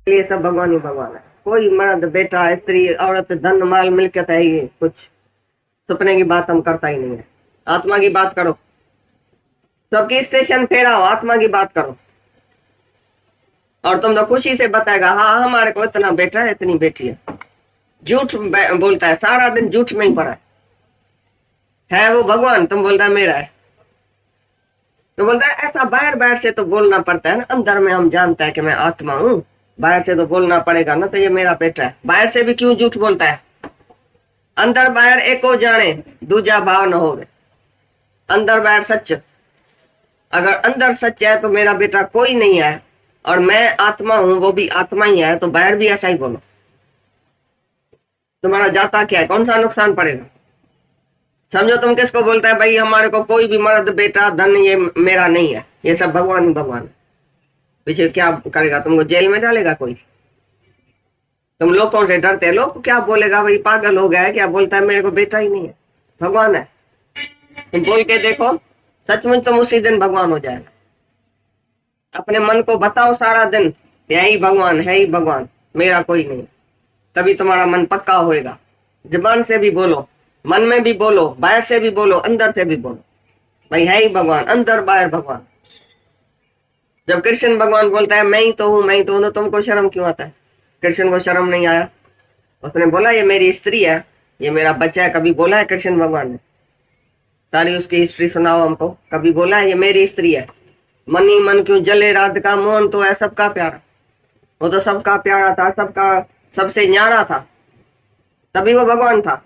ये सब भगवान ही भगवान है। कोई मर्द बेटा स्त्री औरत धन माल मिलकत है, ये कुछ सपने की बात हम करता ही नहीं है। आत्मा की बात करो, सबकी स्टेशन फेरा हो, आत्मा की बात करो। और तुम तो खुशी से बताएगा हाँ हमारे को इतना बेटा है इतनी बेटी है। झूठ बोलता है, सारा दिन झूठ में ही पड़ा है वो भगवान, तुम बोलता है मेरा है। तो बोलता है ऐसा बाहर बाहर से तो बोलना पड़ता है ना, अंदर में हम जानता है कि मैं आत्मा हूँ, बाहर से तो बोलना पड़ेगा ना, तो ये मेरा बेटा है। बाहर से भी क्यों झूठ बोलता है? अंदर बाहर एको जाने दूजा भाव न होवे, अंदर बाहर सच। अगर अंदर सच है तो मेरा बेटा कोई नहीं है, और मैं आत्मा हूं वो भी आत्मा ही है, तो बाहर भी ऐसा ही बोलो। तुम्हारा जाता क्या है, कौन सा नुकसान पड़ेगा? समझो तुम किसको बोलता है भाई हमारे को कोई भी मर्द बेटा धन ये मेरा नहीं है, ये सब भगवान ही भगवान है। पीछे क्या करेगा, तुमको जेल में डालेगा कोई? तुम लोगों से डरते, लोग क्या बोलेगा, भाई पागल हो गया है क्या, बोलता है मेरे को बेटा ही नहीं है, भगवान है। तुम बोल के देखो, सचमुच तुम उसी दिन भगवान हो जाएगा। अपने मन को बताओ सारा दिन यही भगवान है ही भगवान, मेरा कोई नहीं, तभी तुम्हारा मन पक्का होएगा। जुबान से भी बोलो, मन में भी बोलो, बाहर से भी बोलो, अंदर से भी बोलो, भाई है ही भगवान, अंदर बाहर भगवान। जब कृष्ण भगवान बोलता है मैं ही तो हूँ मैं ही तो हूँ, तो तुमको शर्म क्यों आता है? कृष्ण को शर्म नहीं आया? उसने बोला ये मेरी स्त्री है, ये मेरा बच्चा है, कभी बोला है कृष्ण भगवान ने? सारी उसकी हिस्ट्री सुनाओ हमको, कभी बोला है ये मेरी स्त्री है? मन ही मन क्यों जले राधिका मोहन तो है सबका प्यारा, वो तो सबका प्यारा था, सबका सबसे न्यारा था, तभी वो भगवान था।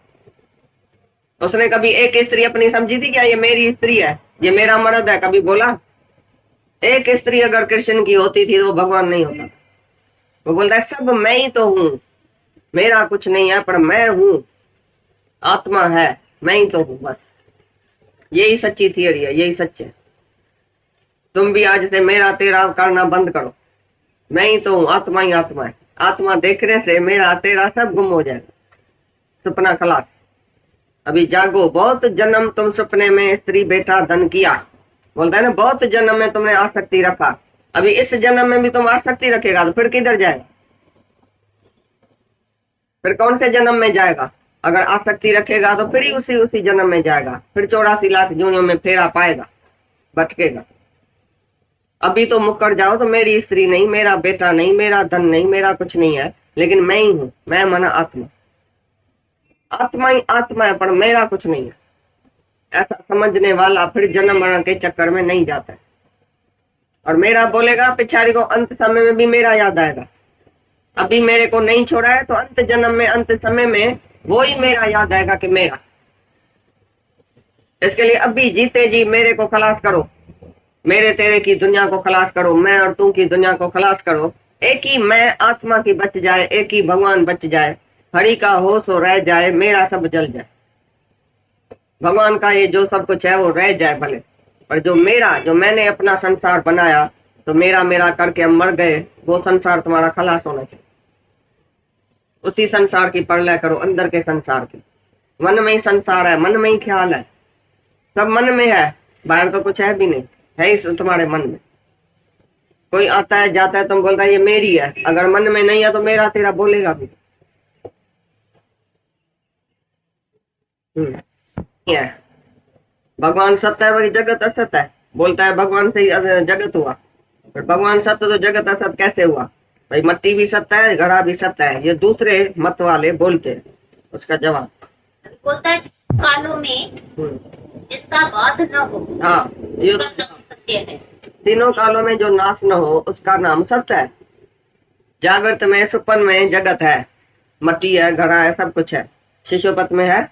उसने कभी एक स्त्री अपनी समझी थी क्या ये मेरी स्त्री है, ये मेरा मर्द है? कभी बोला? एक स्त्री अगर कृष्ण की होती थी तो वो भगवान नहीं होता। वो बोलता है सब मैं ही तो हूँ, मेरा कुछ नहीं है, पर मैं हूँ, आत्मा है, मैं ही तो हूँ, बस यही सच्ची थियरी है, यही सच है। तुम भी आज से मेरा तेरा करना बंद करो, मैं ही तो हूँ, आत्मा ही आत्मा है। आत्मा देखने से मेरा तेरा सब गुम हो जाएगा, सपना खलास। अभी जागो, बहुत जन्म तुम सपने में स्त्री बेटा धन किया, बोलता है ना, बहुत जन्म में तुमने आसक्ति रखा, अभी इस जन्म में भी तुम आसक्ति रखेगा तो फिर किधर जाएगा? फिर कौन से जन्म में जाएगा? अगर आसक्ति रखेगा तो फिर ही उसी जन्म में जाएगा, फिर 84 लाख जूनियों में फेरा पाएगा, भटकेगा। अभी तो मुकर जाओ तो मेरी स्त्री नहीं, मेरा बेटा नहीं, मेरा धन नहीं, मेरा कुछ नहीं है, लेकिन मैं ही हूं, मैं मना आत्मा, आत्मा ही आत्मा है, पर मेरा कुछ नहीं है। ऐसा समझने वाला फिर जन्म मरण के चक्कर में नहीं जाता है। और मेरा बोलेगा पिछाड़ी को अंत समय में भी मेरा याद आएगा, अभी मेरे को नहीं छोड़ा है तो अंत जन्म में अंत समय में वो ही मेरा याद आएगा कि मेरा। इसके लिए अभी जीते जी मेरे को खलास करो, मेरे तेरे की दुनिया को खलास करो, मैं और तू की दुनिया को खलास करो। एक ही मैं आत्मा की बच जाए, एक ही भगवान बच जाए, हरि का हो सो रह जाए, मेरा सब जल जाए। भगवान का ये जो सब कुछ है वो रह जाए भले, पर जो मेरा, जो मैंने अपना संसार बनाया, तो मेरा मेरा करके हम मर गए, वो संसार तुम्हारा खलास होना चाहिए। उसी संसार की परलय करो, अंदर के संसार की। मन में ही संसार है, मन में ही ख्याल है, सब मन में है, बाहर तो कुछ है भी नहीं, है ही तुम्हारे मन में। कोई आता है जाता है, तुम बोलता है ये मेरी है, अगर मन में नहीं है तो मेरा तेरा बोलेगा भी है। भगवान सत्य है वही जगत असत है, बोलता है भगवान से ही जगत हुआ, पर भगवान सत्य तो जगत असत कैसे हुआ? भाई मट्टी भी सत्य है, घड़ा भी सत्य है, ये दूसरे मत वाले बोलते हैं। उसका जवाब बोलता है कालों में जिसका बाध न हो, हाँ, ये सत्य है। तीनों कालों में जो नाश न हो उसका नाम सत्य है। जागृत में सुपन में जगत है, मट्टी है, घड़ा है, सब कुछ है। शिशुपत में है,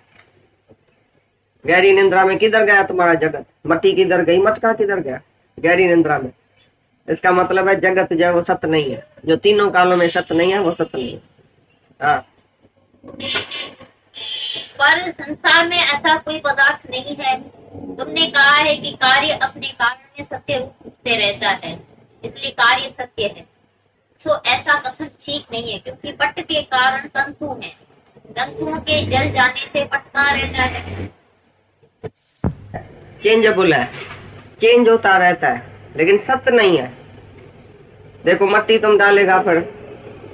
गहरी निंद्रा में किधर गया तुम्हारा जगत? मट्टी किधर गई, मटका किधर गया? गहरी निंद्रा में। इसका मतलब है जगत जो है वो सत्य नहीं है, जो तीनों कालों में सत्य नहीं है वो सत्य नहीं है। हाँ, पर संसार में ऐसा कोई पदार्थ नहीं है। तुमने कहा है कि कार्य अपने कारण में सत्य रूप से रहता है, इसलिए कार्य सत्य है। सो ऐसा कथन ठीक नहीं है, क्योंकि पट के कारण तंतु है, तंतुओं के जल जाने से पट कहाँ रहता है? चेंजेबल है, चेंज होता रहता है, लेकिन सत्य नहीं है। देखो मट्टी तुम डालेगा फिर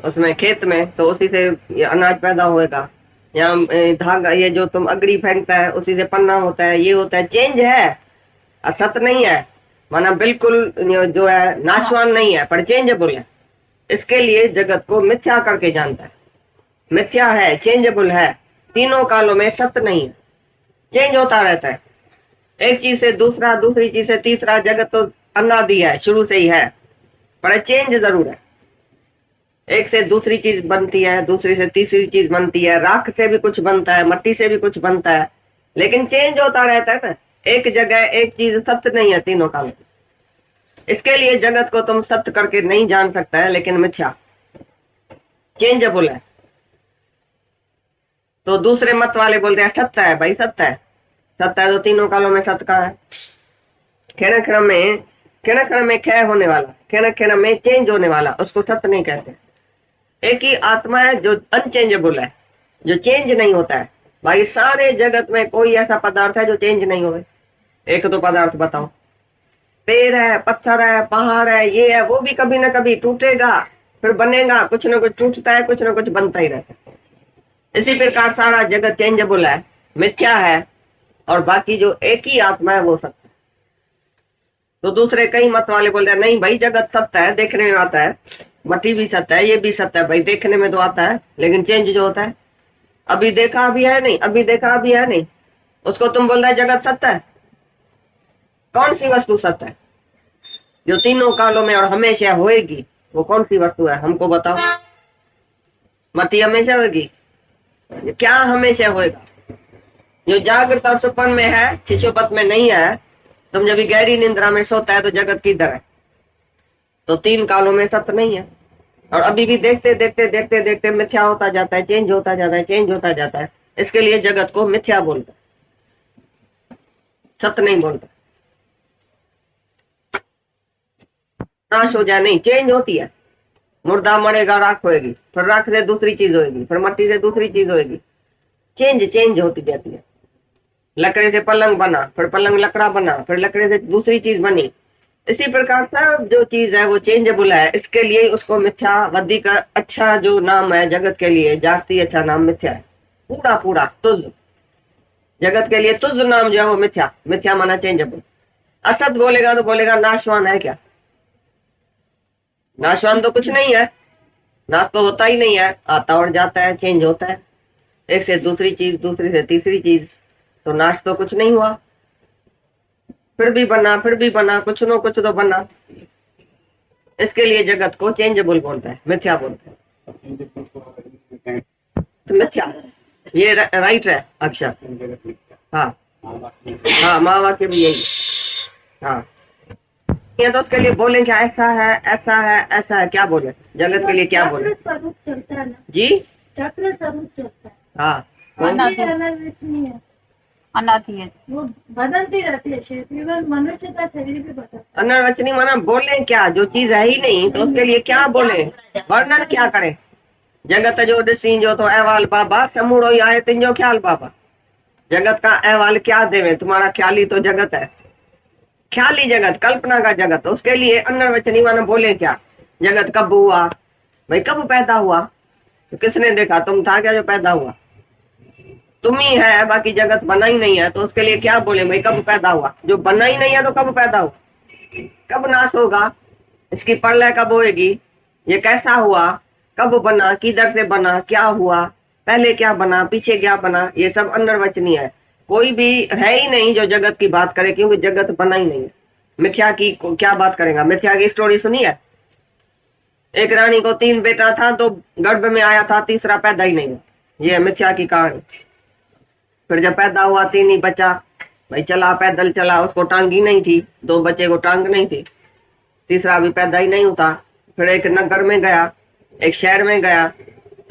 उसमें खेत में, तो उसी से ये अनाज पैदा होएगा। या धागा, ये जो तुम अगड़ी फेंकता है उसी से पन्ना होता है, ये होता है। चेंज है, असत नहीं है, माना बिल्कुल जो है नाशवान नहीं है, पर चेंजेबल है। इसके लिए जगत को मिथ्या करके जानता है। मिथ्या है, चेंजेबल है, तीनों कालों में सत्य नहीं है, चेंज होता रहता है। एक चीज से दूसरा, दूसरी चीज से तीसरा, जगत तो अनादि है, शुरू से ही है, पर चेंज जरूर है। एक से दूसरी चीज बनती है, दूसरी से तीसरी चीज बनती है, राख से भी कुछ बनता है, मट्टी से भी कुछ बनता है, लेकिन चेंज होता रहता है ना। एक जगह एक चीज सत्य नहीं है तीनों काल में। इसके लिए जगत को तुम सत्य करके नहीं जान सकता है, लेकिन मिथ्या, चेंजेबल है। तो दूसरे मत वाले बोलते हैं सत्य है, भाई सत्य है, सत्य है तो तीनों कालों में सत्य कहाँ है? क्षण में क्षय होने वाला, क्षण में चेंज होने वाला, उसको सत्य नहीं कहते। एक ही आत्मा है जो अनचेंजेबल है, जो चेंज नहीं होता है। भाई सारे जगत में कोई ऐसा पदार्थ है जो चेंज नहीं होवे? एक तो पदार्थ बताओ। पेड़ है, पत्थर है, पहाड़ है, ये है, वो भी कभी ना कभी टूटेगा, फिर बनेगा, कुछ ना कुछ टूटता है, कुछ ना कुछ बनता ही रहता है। इसी प्रकार सारा जगत चेंजेबल है, मिथ्या है, और बाकी जो एक ही आत्मा है वो सत्य। तो दूसरे कई मत वाले बोलते हैं नहीं भाई जगत सत्य है, देखने में आता है, मट्टी भी सत्य है, ये भी सत्य है। भाई देखने में तो आता है, लेकिन चेंज जो होता है, अभी देखा अभी है नहीं, अभी देखा अभी है नहीं, उसको तुम बोल रहे जगत सत्य है? कौन सी वस्तु सत्य है जो तीनों कालों में और हमेशा होएगी? वो कौन सी वस्तु है, हमको बताओ। मट्टी हमेशा होगी? क्या हमेशा होएगा? जो जागृत और सुपन में है, शिशुपत में नहीं है। तुम जब गहरी निंद्रा में सोता है तो जगत किधर है? तो तीन कालों में सत्य नहीं है, और अभी भी देखते देखते देखते देखते मिथ्या होता जाता है, चेंज होता जाता है, चेंज होता जाता है। इसके लिए जगत को मिथ्या बोलता है, सत्य नहीं बोलता। नाश हो जाए नहीं, चेंज होती है। मुर्दा मरेगा, राख होएगी, फिर राख से दूसरी चीज होएगी, फिर मट्टी से दूसरी चीज होएगी, चेंज होती जाती है। लकड़े से पलंग बना, फिर पलंग लकड़ा बना, फिर लकड़े से दूसरी चीज बनी। इसी प्रकार सब जो चीज है वो चेंजेबल है। इसके लिए उसको मिथ्यावादी का अच्छा जो नाम है जगत के लिए, जास्ती अच्छा नाम मिथ्या है। पूरा पूरा तुझ, जगत के लिए तुझ नाम जो है वो मिथ्या। मिथ्या माना चेंजेबल। असत बोलेगा तो बोलेगा नाशवान है क्या? नाशवान तो कुछ नहीं है, नाश तो होता ही नहीं है, आता और जाता है, चेंज होता है, एक से दूसरी चीज, दूसरी से तीसरी चीज। तो नाश तो कुछ नहीं हुआ, फिर भी बना, फिर भी बना, कुछ न कुछ तो बना। इसके लिए जगत को चेंजेबल बोलता है, मिथ्या बोलता है। तो मिथ्या ये राइट है अक्षर। हाँ हाँ, माँ वाक्य भी यही। हाँ, ये तो उसके लिए बोले क्या ऐसा है, ऐसा है, ऐसा है, क्या बोले? जगत के लिए क्या बोले स्वरूप चलता है ना जी? चक्र स्वरूप चलता है। हाँ, अनादि है, वो बदलती रहती है। केवल मनुष्य का शरीर भी बदलता है। अनर्वचनीय माना बोले क्या? जो चीज है ही नहीं तो उसके लिए क्या बोले, वर्णन क्या करे? जगत जो ॾिसी जो तो अहवाल बाबा समूढ़ो ही आए तिंजो ख्याल बाबा। जगत का अहवाल क्या देवे? तुम्हारा ख्याल ही तो जगत है, ख्याली जगत, कल्पना का जगत। उसके लिए अनर्वचनीय माना बोले क्या? जगत कब हुआ? भाई कब पैदा हुआ? तो किसने देखा? तुम था क्या जो पैदा हुआ? तुम ही है, बाकी जगत बना ही नहीं है। तो उसके लिए क्या बोले भाई कब पैदा हुआ? जो बना ही नहीं है तो कब पैदा हुआ? कब नाश होगा? इसकी प्रलय कब होएगी? ये कैसा हुआ? कब बना? किधर से बना? क्या हुआ? पहले क्या बना, पीछे क्या बना? ये सब अनर्वचनीय है। कोई भी है ही नहीं जो जगत की बात करे, क्योंकि जगत बना ही नहीं है। मिथ्या की क्या बात करेगा? मिथ्या की स्टोरी सुनी है? एक रानी को 3 बेटा था, तो गर्भ में आया था, तीसरा पैदा ही नहीं हुआ। ये मिथ्या की कहानी। फिर जब पैदा हुआ 3 ही बचा, भाई चला, पैदल चला, उसको टांग ही नहीं थी, 2 बच्चे को टांग नहीं थी, तीसरा भी पैदा ही नहीं होता। फिर एक नगर में गया, एक शहर में गया,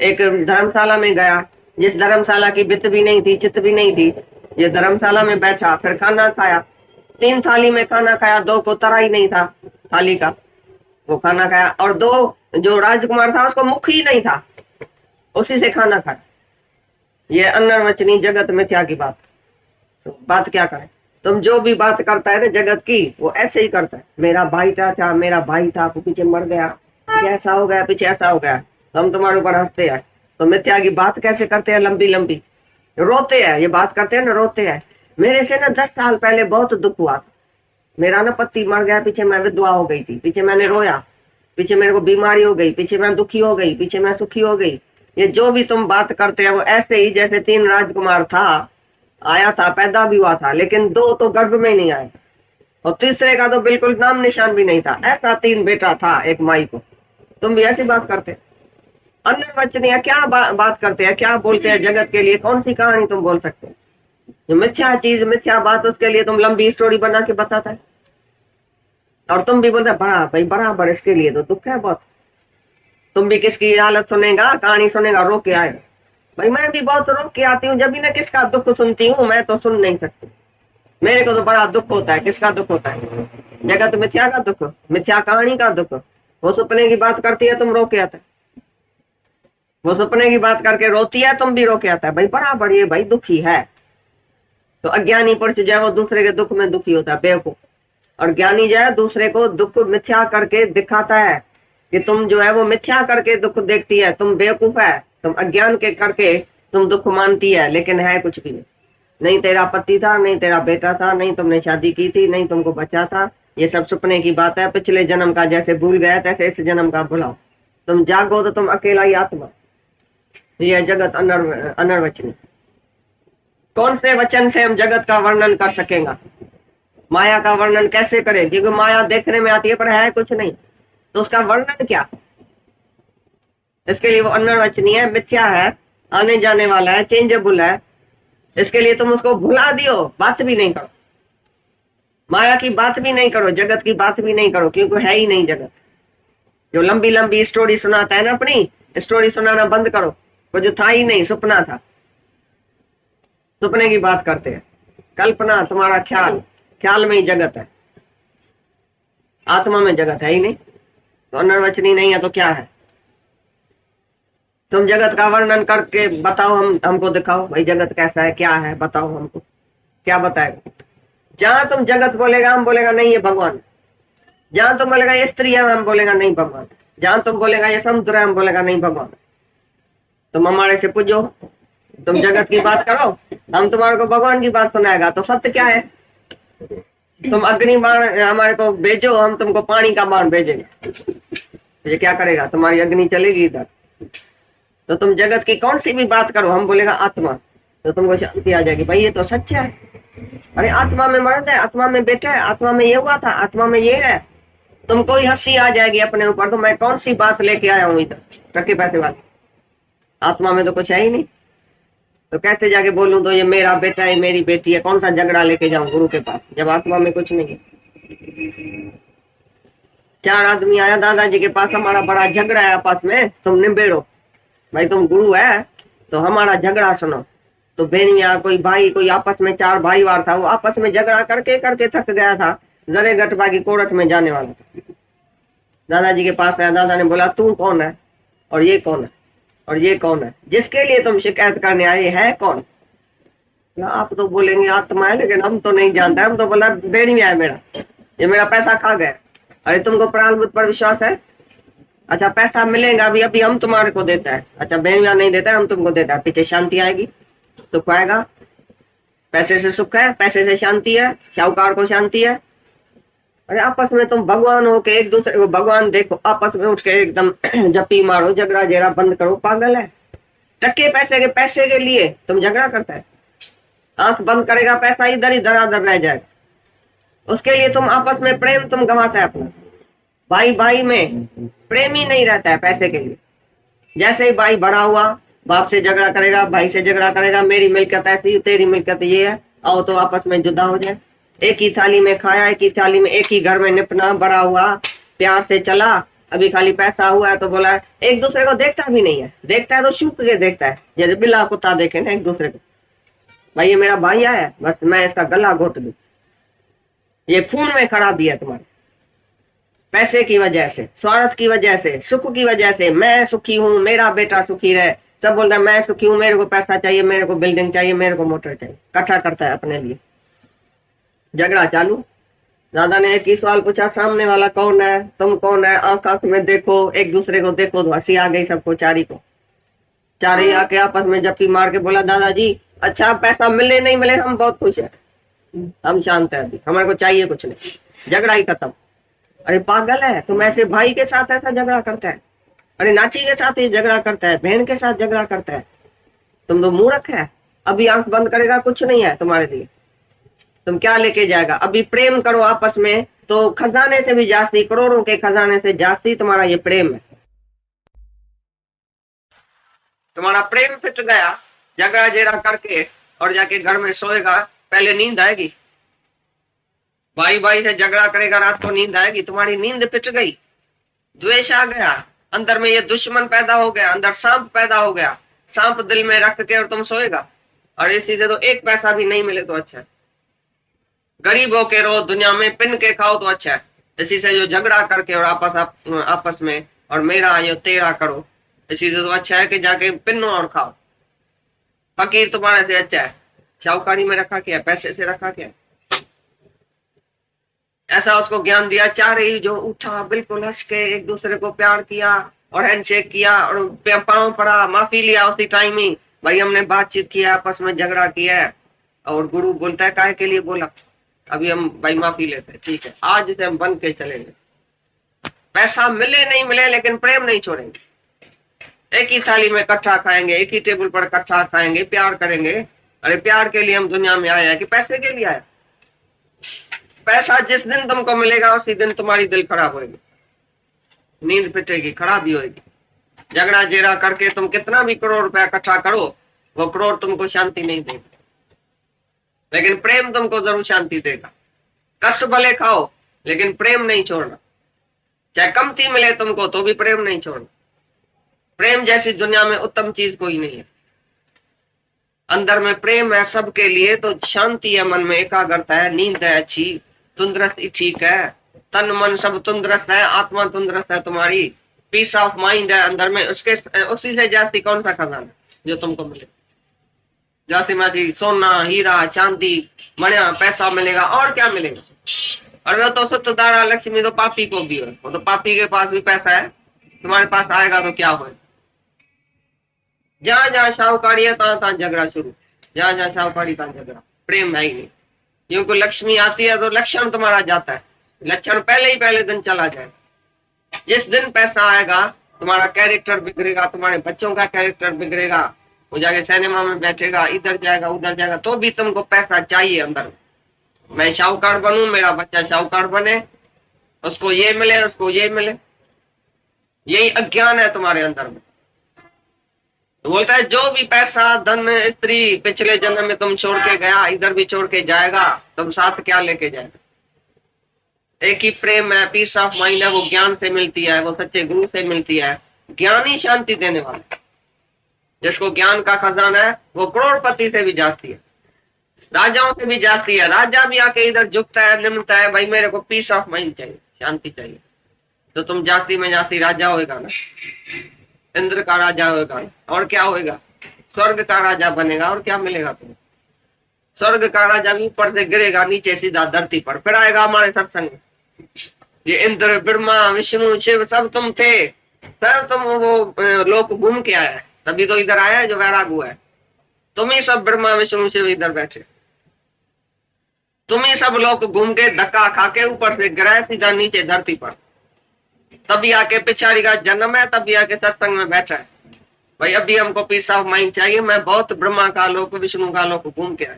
एक धर्मशाला में गया, जिस धर्मशाला की भित्त भी नहीं थी, चित्त भी नहीं थी, ये धर्मशाला में बैठा, फिर खाना खाया, 3 थाली में खाना खाया, 2 को तरा ही नहीं था थाली का, वो खाना खाया, और 2 जो राजकुमार था उसको मुख ही नहीं था, उसी से खाना खाया। ये अनर्वचनीय जगत मिथ्या की बात। तो बात क्या करे? तुम जो भी बात करता है ना जगत की, वो ऐसे ही करता है। मेरा भाई था, मेरा भाई था, वो पीछे मर गया, पीछे ऐसा हो गया, पीछे ऐसा हो गया। तो हम तुम्हारे ऊपर हंसते हैं। तो मिथ्या की बात कैसे करते हैं लंबी लंबी, रोते हैं, ये बात करते हैं ना, रोते हैं। मेरे से ना 10 साल पहले बहुत दुख हुआ था, मेरा ना पति मर गया, पीछे मैं विधवा हो गई थी, पीछे मैंने रोया, पीछे मेरे को बीमारी हो गई, पीछे मैं दुखी हो गई, पीछे मैं सुखी हो गई। ये जो भी तुम बात करते हैं वो ऐसे ही जैसे 3 राजकुमार था, आया था, पैदा भी हुआ था, लेकिन 2 तो गर्भ में नहीं आए और तीसरे का तो बिल्कुल नाम निशान भी नहीं था। ऐसा 3 बेटा था एक माई को। तुम भी ऐसी बात करते, अन्यवचनीय क्या बात करते हैं, क्या बोलते हैं जगत के लिए, कौन सी कहानी तुम बोल सकते हो? जो मिथ्या चीज, मिथ्या बात, उसके लिए तुम लंबी स्टोरी बना के बताता है। और तुम भी बोलते बड़ा भाई बराबर, इसके लिए तो दुख है बहुत। तुम भी किसकी हालत सुनेगा, कहानी सुनेगा, रो के आएगा। भाई मैं भी बहुत रो के आती हूँ, जब भी मैं किसका दुख सुनती हूँ, मैं तो सुन नहीं सकती। मेरे को तो बड़ा दुख होता है। किसका दुख होता है? जगत मिथ्या का दुख, मिथ्या कहानी का दुख। वो सपने की बात करती है, तुम रो के आता है। वो सपने की बात करके रोती है, तुम भी रो के आता है। भाई बराबर ये भाई दुखी है। तो अज्ञानी पुरुष जो है वो दूसरे के दुख में दुखी होता है, बेवकूफ। और ज्ञानी जो है दूसरे को दुख मिथ्या करके दिखाता है कि तुम जो है वो मिथ्या करके दुख देखती है, तुम बेवकूफ है, तुम अज्ञान के करके तुम दुख मानती है, लेकिन है कुछ भी नहीं। नहीं तेरा पति था, नहीं तेरा बेटा था, नहीं तुमने शादी की थी, नहीं तुमको बच्चा था। ये सब सपने की बात है। पिछले जन्म का जैसे भूल गया तैसे इस जन्म का भुलाओ। तुम जागो तो तुम अकेला ही आत्मा। यह जगत अनर्वचनीय। कौन से वचन से हम जगत का वर्णन कर सकेंगे? माया का वर्णन कैसे करें? क्योंकि माया देखने में आती है पर है कुछ नहीं, तो उसका वर्णन क्या? इसके लिए वो अनर्वचनीय है, मिथ्या है, आने जाने वाला है, चेंजेबल है। इसके लिए तुम उसको भुला दियो, बात भी नहीं करो, माया की बात भी नहीं करो, जगत की बात भी नहीं करो, क्योंकि है ही नहीं जगत। जो लंबी लंबी स्टोरी सुनाता है ना, अपनी स्टोरी सुनाना बंद करो। वो जो था ही नहीं, सपना था। सपने की बात करते हैं, कल्पना, तुम्हारा ख्याल, ख्याल में ही जगत है, आत्मा में जगत है ही नहीं। तो अनर्वचनीय नहीं है तो क्या है? तुम जगत का वर्णन करके बताओ, हमको दिखाओ भाई जगत कैसा है, क्या है, बताओ हमको। क्या बताएगा? जहां तुम जगत बोलेगा, हम बोलेगा नहीं ये भगवान। जहां तुम बोलेगा ये स्त्री है, हम बोलेगा नहीं भगवान। जहां तुम बोलेगा ये समुद्र है, हम बोलेगा नहीं भगवान। तुम हमारे से पूछो, तुम जगत की बात करो, हम तुम्हारे को भगवान की बात सुनाएगा। तो सत्य क्या है? तुम अग्नि बाण हमारे को भेजो, हम तुमको पानी का बाण भेजेंगे। ये क्या करेगा? तुम्हारी अग्नि चलेगी इधर। तो तुम जगत की कौन सी भी बात करो, हम बोलेगा आत्मा, तो तुमको शांति आ जाएगी। भाई ये तो सच है। अरे आत्मा में मर्द है, आत्मा में बेटा है, आत्मा में ये हुआ था, आत्मा में ये है। तुमको ही हंसी आ जाएगी अपने ऊपर। तो मैं कौन सी बात लेके आया हूँ इधर टके पैसे वाले? आत्मा में तो कुछ है ही नहीं, तो कैसे जाके बोलूं तो ये मेरा बेटा है, मेरी बेटी है? कौन सा झगड़ा लेके जाऊं गुरु के पास जब आत्मा में कुछ नहीं है? 4 आदमी आया दादाजी के पास, हमारा बड़ा झगड़ा है आपस में, तुम निबेड़ो। भाई तुम गुरु है तो हमारा झगड़ा सुनो। तो बेनिया कोई भाई, कोई आपस में 4 भाईवार था, वो आपस में झगड़ा करके करके थक गया था, जरे गटबा की कोर्ट में जाने वाला था। दादाजी के पास आया, दादा ने बोला तू कौन है और ये कौन है और ये कौन है? जिसके लिए तुम शिकायत करने आए है कौन? आप तो बोलेंगे आत्मा है, लेकिन हम तो नहीं जानते। हम तो बोला बेनिया है मेरा, ये मेरा पैसा खा गया। अरे तुमको प्राणभूत पर विश्वास है? अच्छा पैसा मिलेगा अभी, अभी हम तुम्हारे को देता है। अच्छा बेनिया नहीं देता है, हम तुमको देता है। पीछे शांति आएगी, सुख आएगा। पैसे से सुख है, पैसे से शांति है, शाहूकार को शांति है। अरे आपस में तुम भगवान हो के एक दूसरे को भगवान देखो, आपस में उठ के एकदम जप्पी मारो, झगड़ा जेरा बंद करो। पागल है? टक्के पैसे के लिए तुम झगड़ा करता है। आंख बंद करेगा, पैसा इधर ही धराधर रह जाएगा। उसके लिए तुम आपस में प्रेम तुम गंवाता है अपना। भाई भाई में प्रेम ही नहीं रहता है पैसे के लिए। जैसे ही भाई बड़ा हुआ, बाप से झगड़ा करेगा, भाई से झगड़ा करेगा, मेरी मिल्कियत ऐसी, तेरी मिल्कियत ये है, आओ तो आपस में जुदा हो जाए। एक ही थाली में खाया, एक ही थाली में, एक ही घर में निपना, बड़ा हुआ, प्यार से चला। अभी खाली पैसा हुआ है तो बोला एक दूसरे को देखता भी नहीं है। देखता है तो छुप के देखता है, जैसे बिल्ला कुत्ता देखे ना एक दूसरे को। भाई ये मेरा भाई है, बस मैं इसका गला घोट दूं। ये खून में खराबी है तुम्हारे। पैसे की वजह से, स्वार्थ की वजह से, सुख की वजह से। मैं सुखी हूँ, मेरा बेटा सुखी रहे। सब बोलता है मैं सुखी हूँ, मेरे को पैसा चाहिए, मेरे को बिल्डिंग चाहिए, मेरे को मोटर चाहिए। इकट्ठा करता है अपने लिए। झगड़ा चालू। दादा ने एक ही सवाल पूछा, सामने वाला कौन है, तुम कौन है, आंख आंख में देखो, एक दूसरे को देखो, तो हंसी आ गई सबको, चारी को। चारी आके आपस में जप्पी मार के बोला, दादाजी अच्छा पैसा मिले नहीं मिले हम बहुत खुश है, हम शांत है, अभी हमारे को चाहिए कुछ नहीं, झगड़ा ही खत्म। अरे पागल है तुम, ऐसे भाई के साथ ऐसा झगड़ा करता है, अरे नाची के साथ ही झगड़ा करता है, बहन के साथ झगड़ा करता है, तुम तो मूर्ख है। अभी आंख बंद करेगा कुछ नहीं है तुम्हारे लिए, तुम क्या लेके जाएगा। अभी प्रेम करो आपस में, तो खजाने से भी जास्ती, करोड़ों के खजाने से जास्ती तुम्हारा ये प्रेम है। तुम्हारा प्रेम फिट गया, झगड़ा जेरा करके और जाके घर में सोएगा, पहले नींद आएगी। भाई भाई से झगड़ा करेगा, रात को नींद आएगी, तुम्हारी नींद फिट गई, द्वेष आ गया, अंदर में ये दुश्मन पैदा हो गया, अंदर सांप पैदा हो गया, सांप दिल में रख के और तुम सोएगा। और इसी से तो एक पैसा भी नहीं मिले तो अच्छा है, गरीब होके रहो दुनिया में, पिन के खाओ तो अच्छा है। इसी से जो झगड़ा करके और आपस में और मेरा ये तेरा करो, इसी से तो अच्छा है कि जाके पिनो और खाओ। फकीर तुम्हारे से अच्छा है, शाहूकारी में रखा क्या, पैसे से रखा क्या। ऐसा उसको ज्ञान दिया, चारे ही जो उठा बिल्कुल हंस के, एक दूसरे को प्यार किया और हैंडशेक किया और पाँव पड़ा, माफी लिया उसी टाइम ही, भाई हमने बातचीत किया, आपस में झगड़ा किया है। और गुरु बोलता है काहे के लिए बोला, अभी हम भाई माफी लेते हैं, ठीक है, आज से हम बन के चलेंगे। पैसा मिले नहीं मिले लेकिन प्रेम नहीं छोड़ेंगे, एक ही थाली में इकट्ठा खाएंगे, एक ही टेबल पर इकट्ठा खाएंगे, प्यार करेंगे। अरे प्यार के लिए हम दुनिया में आए हैं कि पैसे के लिए आए। पैसा जिस दिन तुमको मिलेगा उसी दिन तुम्हारी दिल खराब होगी, नींद पिटेगी, खराबी होगी। झगड़ा जेरा करके तुम कितना भी करोड़ रुपया इकट्ठा करो, वो करोड़ तुमको शांति नहीं देगा, लेकिन प्रेम तुमको जरूर शांति देगा। कष्ट भले खाओ लेकिन प्रेम नहीं छोड़ना, चाहे कमती मिले तुमको तो भी प्रेम नहीं छोड़ना। प्रेम जैसी दुनिया में उत्तम चीज कोई नहीं है। अंदर में प्रेम है सबके लिए, तो शांति है मन में, एकाग्रता है, नींद है अच्छी, तंदुरुस्ती ठीक है, तन मन सब तंदुरुस्त है, आत्मा तंदुरुस्त है तुम्हारी, पीस ऑफ माइंड है अंदर में। उसके उसी से जास्ती कौन सा खजाना जो तुमको मिले, जाती माती सोना हीरा चांदी मणिया पैसा मिलेगा, और क्या मिलेगा। और वो तो सत्यदारा लक्ष्मी तो पापी को भी है, वो तो पापी के पास भी पैसा है, तुम्हारे पास आएगा तो क्या होगा। जहां जहां शाहूकारी है तहां तहां झगड़ा शुरू, जहां जहां शाहूकारी तहां झगड़ा, प्रेम है ही नहीं। क्योंकि लक्ष्मी आती है तो लक्षण तुम्हारा जाता है, लक्षण पहले ही पहले दिन चला जाए। जिस दिन पैसा आएगा तुम्हारा कैरेक्टर बिगड़ेगा, तुम्हारे बच्चों का कैरेक्टर बिगड़ेगा, वो जाके सिनेमा में बैठेगा, इधर जाएगा उधर जाएगा, तो भी तुमको पैसा चाहिए अंदर। मैं शाहूकार बनूं, मेरा बच्चा शाहूकार बने, उसको ये मिले उसको ये मिले, यही अज्ञान है तुम्हारे अंदर में। तो बोलता है जो भी पैसा धन स्त्री पिछले जन्म में तुम छोड़ के गया, इधर भी छोड़ के जाएगा, तुम साथ क्या लेके जाएगा। एक ही प्रेम है, पीस ऑफ माइंड है, वो ज्ञान से मिलती है, वो सच्चे गुरु से मिलती है। ज्ञान ही शांति देने वाला, जिसको ज्ञान का खजाना है वो करोड़पति से भी जाती है, राजाओं से भी जाती है। राजा भी आके इधर झुकता है, निमता है, भाई मेरे को पीस ऑफ माइंड चाहिए, शांति चाहिए। तो तुम जाति में जाति राजा होएगा ना, इंद्र का राजा होएगा, और क्या होएगा, स्वर्ग का राजा बनेगा, और क्या मिलेगा तुम्हें। स्वर्ग का राजा भी ऊपर से गिरेगा नीचे सीधा धरती पर, फिर आएगा हमारे सत्संग में। ये इंद्र ब्रह्मा विष्णु शिव सब तुम थे, सब तुम वो लोक घूम के आया है, तभी तो इधर आया है जो वैराग हुआ है। तुम ही सब ब्रह्मा विष्णु शिव इधर बैठे, तुम ही सब लोग घूम के धक्का खा के ऊपर से गिराए सीधा नीचे धरती पर, तभी आके पिछाड़ी का जन्म है, तभी आके सत्संग में बैठा है। भाई अभी हमको पीस ऑफ माइंड चाहिए, मैं बहुत ब्रह्मा का लोक विष्णु का लोक घूम के आया,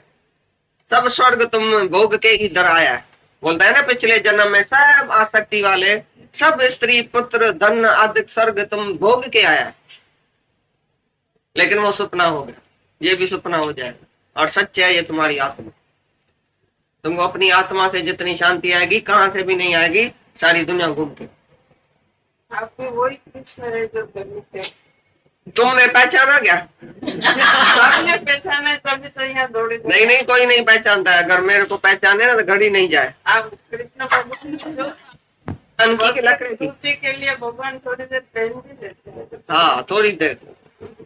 सब स्वर्ग तुम भोग के इधर आया है। बोलता है ना पिछले जन्म में सब आसक्ति वाले, सब स्त्री पुत्र धन आदि स्वर्ग तुम भोग के आया है, लेकिन वो सपना हो गया, ये भी सपना हो जाएगा। और सच है ये तुम्हारी आत्मा, तुमको अपनी आत्मा से जितनी शांति आएगी कहां से भी नहीं आएगी, सारी दुनिया घूम के। आपके वही कृष्ण है जो गरीब थे, तुमने पहचाना क्या? आपने पहचाना तभी तो यहाँ दौड़े। नहीं नहीं, कोई नहीं पहचानता है। अगर मेरे को पहचाने ना तो घड़ी नहीं जाए। आप कृष्ण भगवान तनकी की लकड़ी की, सूची के लिए भगवान थोड़ी देर पहन भी देते हैं। हाँ थोड़ी देर,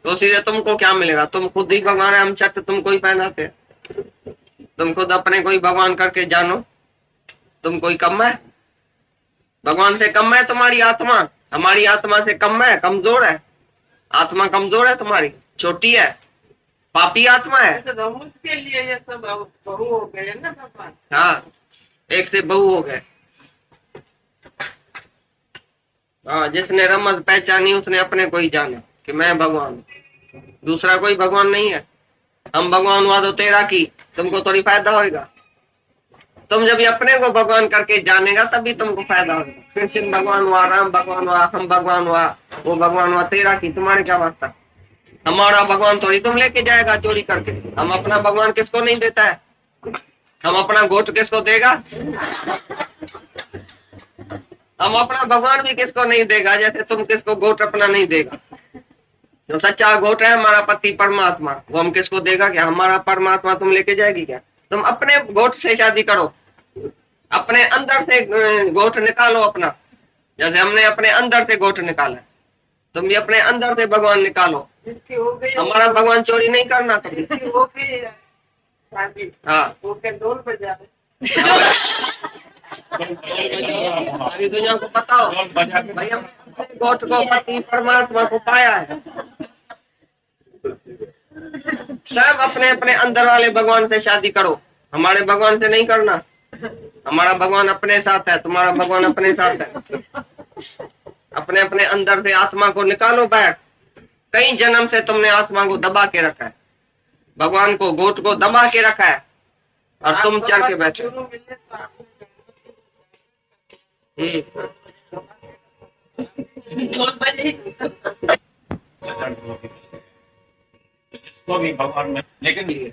तो सीधे तुमको क्या मिलेगा, तुम खुद ही भगवान है, हम छत तुमको ही पहनाते हैं। तुम खुद अपने को ही भगवान करके जानो, तुम कोई कम है? भगवान से कम है तुम्हारी आत्मा? हमारी आत्मा से कम है? कमजोर है? आत्मा कमजोर है तुम्हारी? छोटी है? पापी आत्मा है? तो उसके लिए ये सब अब बहू हो गए ना भगवान। हाँ, एक से बहू हो गए। हाँ, जिसने रमज पहचानी उसने अपने को ही जाना कि मैं भगवान हूँ, दूसरा कोई भगवान नहीं है। हम भगवान हुआ तो तेरा की, तुमको थोड़ी फायदा होगा। तुम जब ये अपने को भगवान करके जानेगा तभी तुमको फायदा होगा। कृष्ण भगवान हुआ, राम भगवान हुआ, हम भगवान हुआ, वो भगवान हुआ, तेरा की, तुम्हारे क्या वास्ता? हमारा भगवान थोड़ी तुम लेके जाएगा चोरी करके। हम अपना भगवान किसको नहीं देता है? हम अपना गोट किसको देगा? हम अपना भगवान भी किसको नहीं देगा, जैसे तुम किसको गोट अपना नहीं देगा। जो सच्चा गोट है हमारा पति परमात्मा, वो हम किसको देगा? क्या हमारा परमात्मा तुम लेके जाएगी क्या? तुम अपने गोट से शादी करो, अपने अंदर से गोट निकालो अपना, जैसे हमने अपने अंदर से गोट निकाला। तुम भी अपने अंदर से भगवान निकालो। जिसकी हो गई हमारा भगवान चोरी नहीं करना कभी। जिसकी हो गई शादी, हाँ, वो क्या ढोल बजा रहे? सारी दुनिया को बताओ भाई हमने अपने गोट को, पति परमात्मा को पाया है। सब अपने अपने अंदर वाले भगवान से शादी करो, हमारे भगवान से नहीं करना। हमारा भगवान अपने साथ है, तुम्हारा भगवान अपने साथ है। अपने अपने अंदर से आत्मा को निकालो बाहर। कई जन्म से तुमने आत्मा को दबा के रखा है, भगवान को, गोट को दबा के रखा है, और तुम चढ़ के बैठे। शुरू मिले तो आपने ढोल बजे। तो भी भगवान में, लेकिन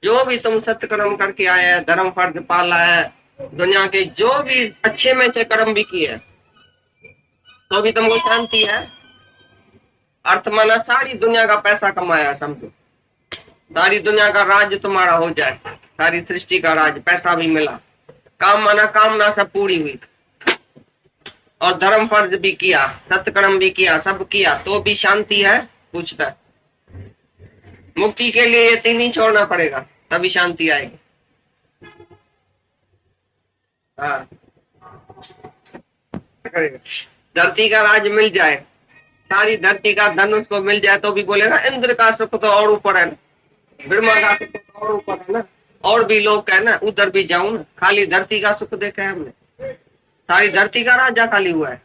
जो भी तुम सत्कर्म करके आए हैं, धर्म फर्ज पाला है, दुनिया के जो भी अच्छे में अच्छे कर्म भी किए हैं, तो भी तुमको शांति है। अर्थ माना सारी दुनिया का पैसा कमाया, समझो सारी दुनिया का राज तुम्हारा हो जाए, सारी सृष्टि का राज, पैसा भी मिला, काम माना कामना सब पूरी हुई, और धर्म फर्ज भी किया, सत्कर्म भी किया, सब किया, तो भी शांति है? पूछता है। मुक्ति के लिए ये तीन ही छोड़ना पड़ेगा, तभी शांति आएगी। हाँ, करेगा। धरती का राज मिल जाए, सारी धरती का धन उसको मिल जाए, तो भी बोलेगा इंद्र का सुख तो और ऊपर है ना, ब्रह्मा का सुख तो और ऊपर है ना, और भी लोग है ना, उधर भी जाऊं ना, खाली धरती का सुख देखा है हमने, सारी धरती का राजा खाली हुआ है।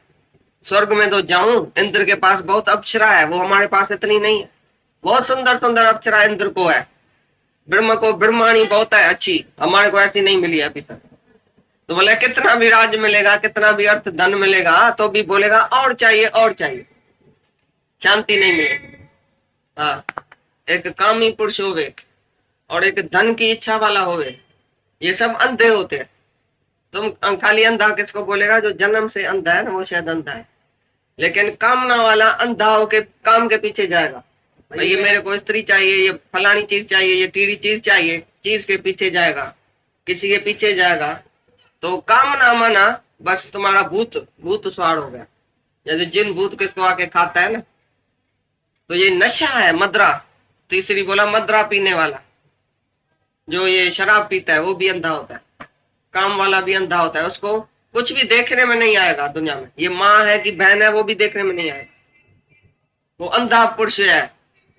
स्वर्ग में तो जाऊं, इंद्र के पास बहुत अप्सरा है, वो हमारे पास इतनी नहीं है। बहुत सुंदर सुंदर अप्सरा इंद्र को है, ब्रह्म को ब्रह्माणी बहुत है अच्छी, हमारे को ऐसी नहीं मिली अभी तक। तो बोले कितना भी राज मिलेगा, कितना भी अर्थ धन मिलेगा, तो भी बोलेगा और चाहिए और चाहिए, शांति नहीं मिलेगी। हाँ, एक कामी पुरुष होवे और एक धन की इच्छा वाला होवे, ये सब अंधे होते हैं। तुम खाली अंधा किसको बोलेगा? जो जन्म से अंधा है ना, वो शायद अंधा है। लेकिन कामना वाला अंधा होके काम के पीछे जाएगा, भाई ये मेरे को स्त्री चाहिए, ये फलानी चीज चाहिए, ये टीरी चीज चाहिए, चीज के पीछे जाएगा, किसी के पीछे जाएगा। तो कामना माना बस तुम्हारा भूत भूत स्वार हो गया। जैसे जिन भूत किसको आके खाता है ना, तो ये नशा है, मदरा। तीसरी बोला मदरा पीने वाला, जो ये शराब पीता है वो भी अंधा होता है, काम वाला भी अंधा होता है, उसको कुछ भी देखने में नहीं आएगा दुनिया में, ये माँ है कि बहन है वो भी देखने में नहीं आएगा। वो अंधा पुरुष है,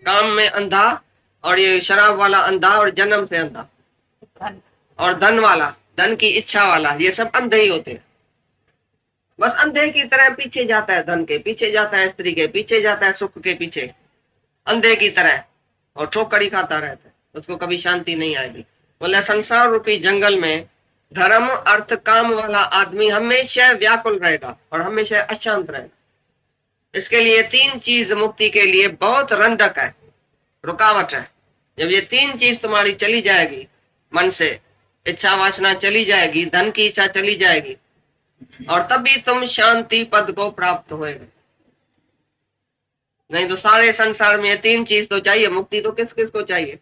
काम में अंधा, और ये शराब वाला अंधा, और जन्म से अंधा, और धन वाला, धन की इच्छा वाला, ये सब अंधे ही होते हैं। बस अंधे की तरह पीछे जाता है, धन के पीछे जाता है, स्त्री के पीछे जाता है, सुख के पीछे, अंधे की तरह, और ठोकर ही खाता रहता है, उसको कभी शांति नहीं आएगी। बोले संसार रूपी जंगल में धर्म अर्थ काम वाला आदमी हमेशा व्याकुल रहेगा और हमेशा अशांत रहेगा। इसके लिए तीन चीज मुक्ति के लिए बहुत रंडक है, रुकावट है। जब ये तीन चीज तुम्हारी चली जाएगी, मन से इच्छा वासना चली जाएगी, धन की इच्छा चली जाएगी, और तभी तुम शांति पद को प्राप्त होएगा। नहीं तो सारे संसार में ये तीन चीज तो चाहिए, मुक्ति तो किस किस को चाहिए?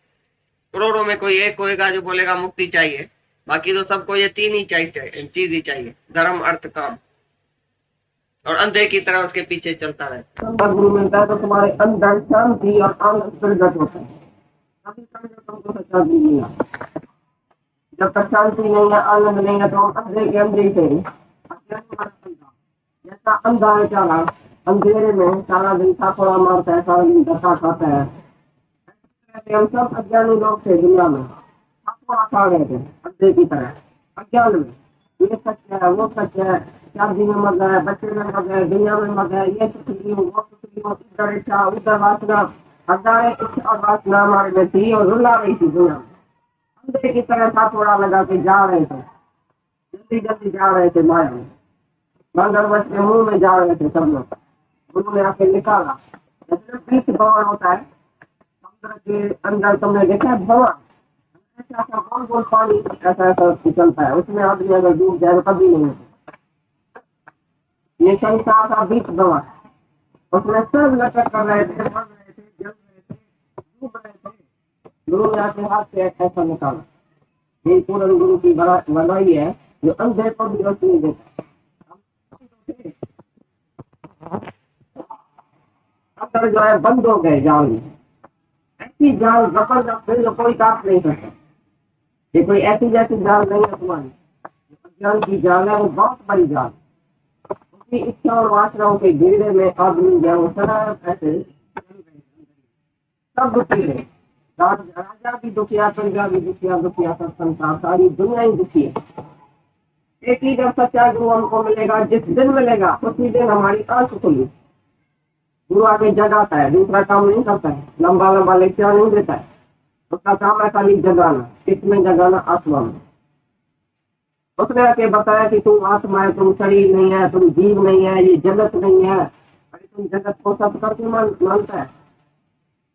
करोड़ों में कोई एक होएगा जो बोलेगा मुक्ति चाहिए, बाकी तो सबको ये तीन ही चाहिए, चीज ही चाहिए, धर्म अर्थ काम। और अंधे की तरह उसके पीछे चलता रहता है। गुरु मिलता है तो तुम्हारे अंदर शांति और आनंद प्रगट होता है, अभी तुमको सच्चा गुरु मिला। जब तक शांति नहीं है, आनंद नहीं है, तो हम अंधे के अंधे ही थे। जैसा अंधा है चारा, अंधेरे में सारा दिन थापड़ा मारता है, सारा दिन धक्का खाता है, हम सब अज्ञानी लोग थे दुनिया में, थापड़ा खा गए थे अंधे की तरह अज्ञान में। ये सच है, वो सच है, शादी में मर गए, बच्चे में मर गए, दुनिया में मर गए, ये सुख ली वो सुख ली, इधर इच्छा उधर वासना, हजारे इच्छा और वासना हमारे में थी और रुला रही थी दुनिया में। अंधे की तरह थापड़ा लगा के जा रहे थे, जल्दी जल्दी जा रहे थे माया में, मगरमच्छ के मुंह में जा रहे थे सब लोग। गुरु ने आके निकाला, जैसे बीच भवन होता है समुद्र के अंदर, तुमने देखा है भवन, ऐसा ऐसा गोल गोल पानी ऐसा ऐसा चलता है, उसमें आदमी अगर डूब जाए तो कभी नहीं होता। ये संसार का बीच भवन, उसमें सब लटक कर रहे थे, मर रहे थे, जल रहे थे, डूब रहे थे। गुरु ने आके हाथ से ऐसा निकाला। ये पूर्ण गुरु की बड़ाई है, जो अंधे को भी रोशनी देता है। अंदर जो है बंद हो गए जाल में, ऐसी जाल जबरदस्त है जो कोई काट नहीं सकता। ये कोई ऐसी जैसी जाल नहीं है तुम्हारी, अज्ञान की जाल है, वो बहुत बड़ी जाल। उसकी इच्छा और वासनाओं के घेरे में आदमी जो वो सदा ऐसे सब दुखी है। राजा भी दुखिया, प्रजा भी दुखिया, दुखिया सब संसार, सारी दुनिया ही दुखी है। एक ही जब सच्चा गुरु हमको मिलेगा, जिस दिन मिलेगा उसी दिन हमारी आंख खुली। गुरु आगे जगाता है, दूसरा काम नहीं करता है, लंबा लंबा लेक्चर नहीं देता है, उसका काम है खाली जगाना। किसमें जगाना? आत्मा में। उसने आके बताया कि तुम आत्मा है, तुम शरीर नहीं है, तुम जीव नहीं है, ये जगत नहीं है। अरे तुम जगत को सब करके मानता है।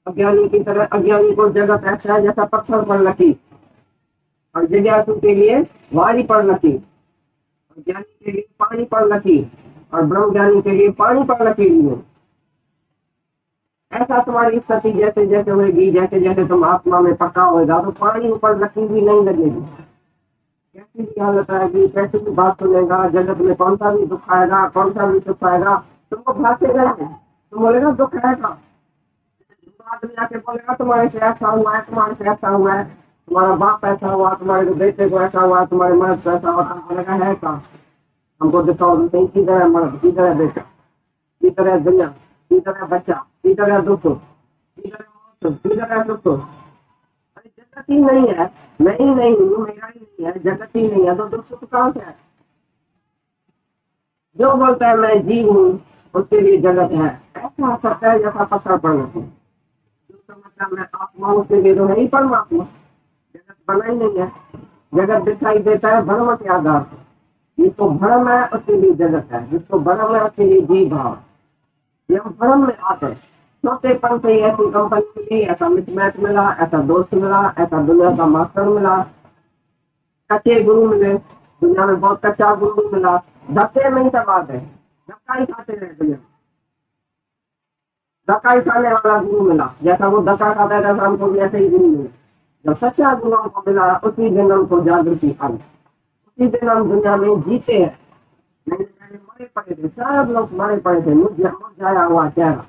अज्ञानी की तरह अज्ञानी को जगत ऐसा है जैसा पत्थर पर लकीर, और जिज्ञासु के लिए वारी पर लकीर, ज्ञानी के लिए पानी पर लकीर, और ब्रह्म ज्ञानी के लिए पानी पर लकीर नहीं। ऐसा तुम्हारी स्थिति जैसे जैसे होगी, जैसे जैसे तुम आत्मा में पक्का होगा, तो पानी ऊपर लकीर भी नहीं लगेगी। कैसी भी हालत आएगी, कैसी भी बात सुनेगा, जगत में कौन सा भी दुख आएगा, कौन सा भी सुख आएगा, तुमको भागेगा नहीं। तुम बोलेगा दुख है, आदमी आके बोलेगा तुम्हारे से ऐसा हुआ है, तुम्हारे से ऐसा हुआ है, तुम्हारा बाप ऐसा हुआ, तुम्हारे बेटे को ऐसा हुआ, तुम्हारे मर्द को ऐसा हुआ, बोलेगा है का हमको दिखाओ नहीं, किधर है मर्द, किधर है बेटा, किधर है दुनिया, किधर है बच्चा, किधर है दुख, किधर है मौत, किधर है दुख। अरे जगत ही नहीं है, मैं ही नहीं हूँ, मेरा ही नहीं है, जगत ही नहीं है, तो दुख सुख कहाँ से है? जो बोलता है मैं जीव हूँ उसके लिए जगत है, ऐसा सत्य है जैसा पत्थर पड़ना है। मैं आत्मा उसके लिए तो नहीं परमात्मा, जगत बना ही नहीं है। जगत दिखाई देता है भ्रम के आधार पर, जिसको भ्रम है उसके लिए जगत है, जिसको भ्रम है उसके लिए जीव भाव। ये हम भ्रम में आते हैं, छोटेपन से ऐसी कंपनी मिली, ऐसा मिसमैच मिला, ऐसा दोस्त मिला, ऐसा दुनिया का मास्टर मिला, कच्चे गुरु मिले, दुनिया में बहुत कच्चा गुरु मिला, धक्के में ही सब आते हैं, धक्का ही खाते रहे दुनिया, धक्का ही खाने वाला गुरु मिला। जैसा वो धक्का खाता है वैसा हमको भी ऐसे ही गुरु मिला। जब सच्चा गुरु हमको मिला उसी दिन हमको जागृति आई, उसी दिन हम दुनिया में जीते हैं। मरे पड़े थे, सब लोग मरे पड़े थे, मुरझाया हुआ चेहरा,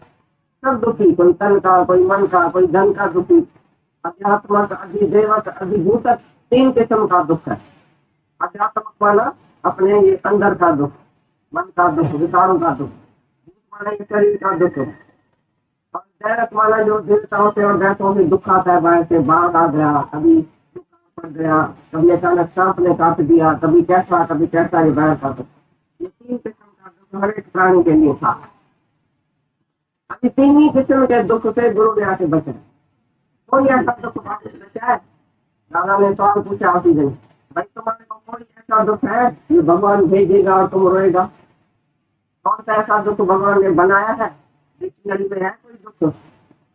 सब दुखी, कोई तन का, कोई मन का, कोई धन का दुखी, अध्यात्मक, अधिदेवक, अधिभूत, 3 किस्म का दुख है। अध्यात्मक माना अपने ये अंदर का दुख, मन का दुख, विकारों का दुख, माना ये शरीर का दुख, और दैवक माना जो देवताओं से और दैवताओं से दुख आता है, बाहर से बाढ़ आ गया, कभी पड़ गया, कभी अचानक सांप ने काट दिया, कभी कैसा ये बाहर का दुख। ये 3 किस्म का दुख हर एक प्राणी के लिए था। अभी 3 ही किस्म के दुख से गुरु ने आके बचे। कोई ऐसा दुख बचा है? दादा ने सवाल पूछा उसी दिन, भाई तुम्हारे को कोई ऐसा दुख है जो भगवान भेजेगा और तुम रोएगा? कौन सा ऐसा दुख भगवान ने बनाया है? डिक्शनरी में है कोई दुख?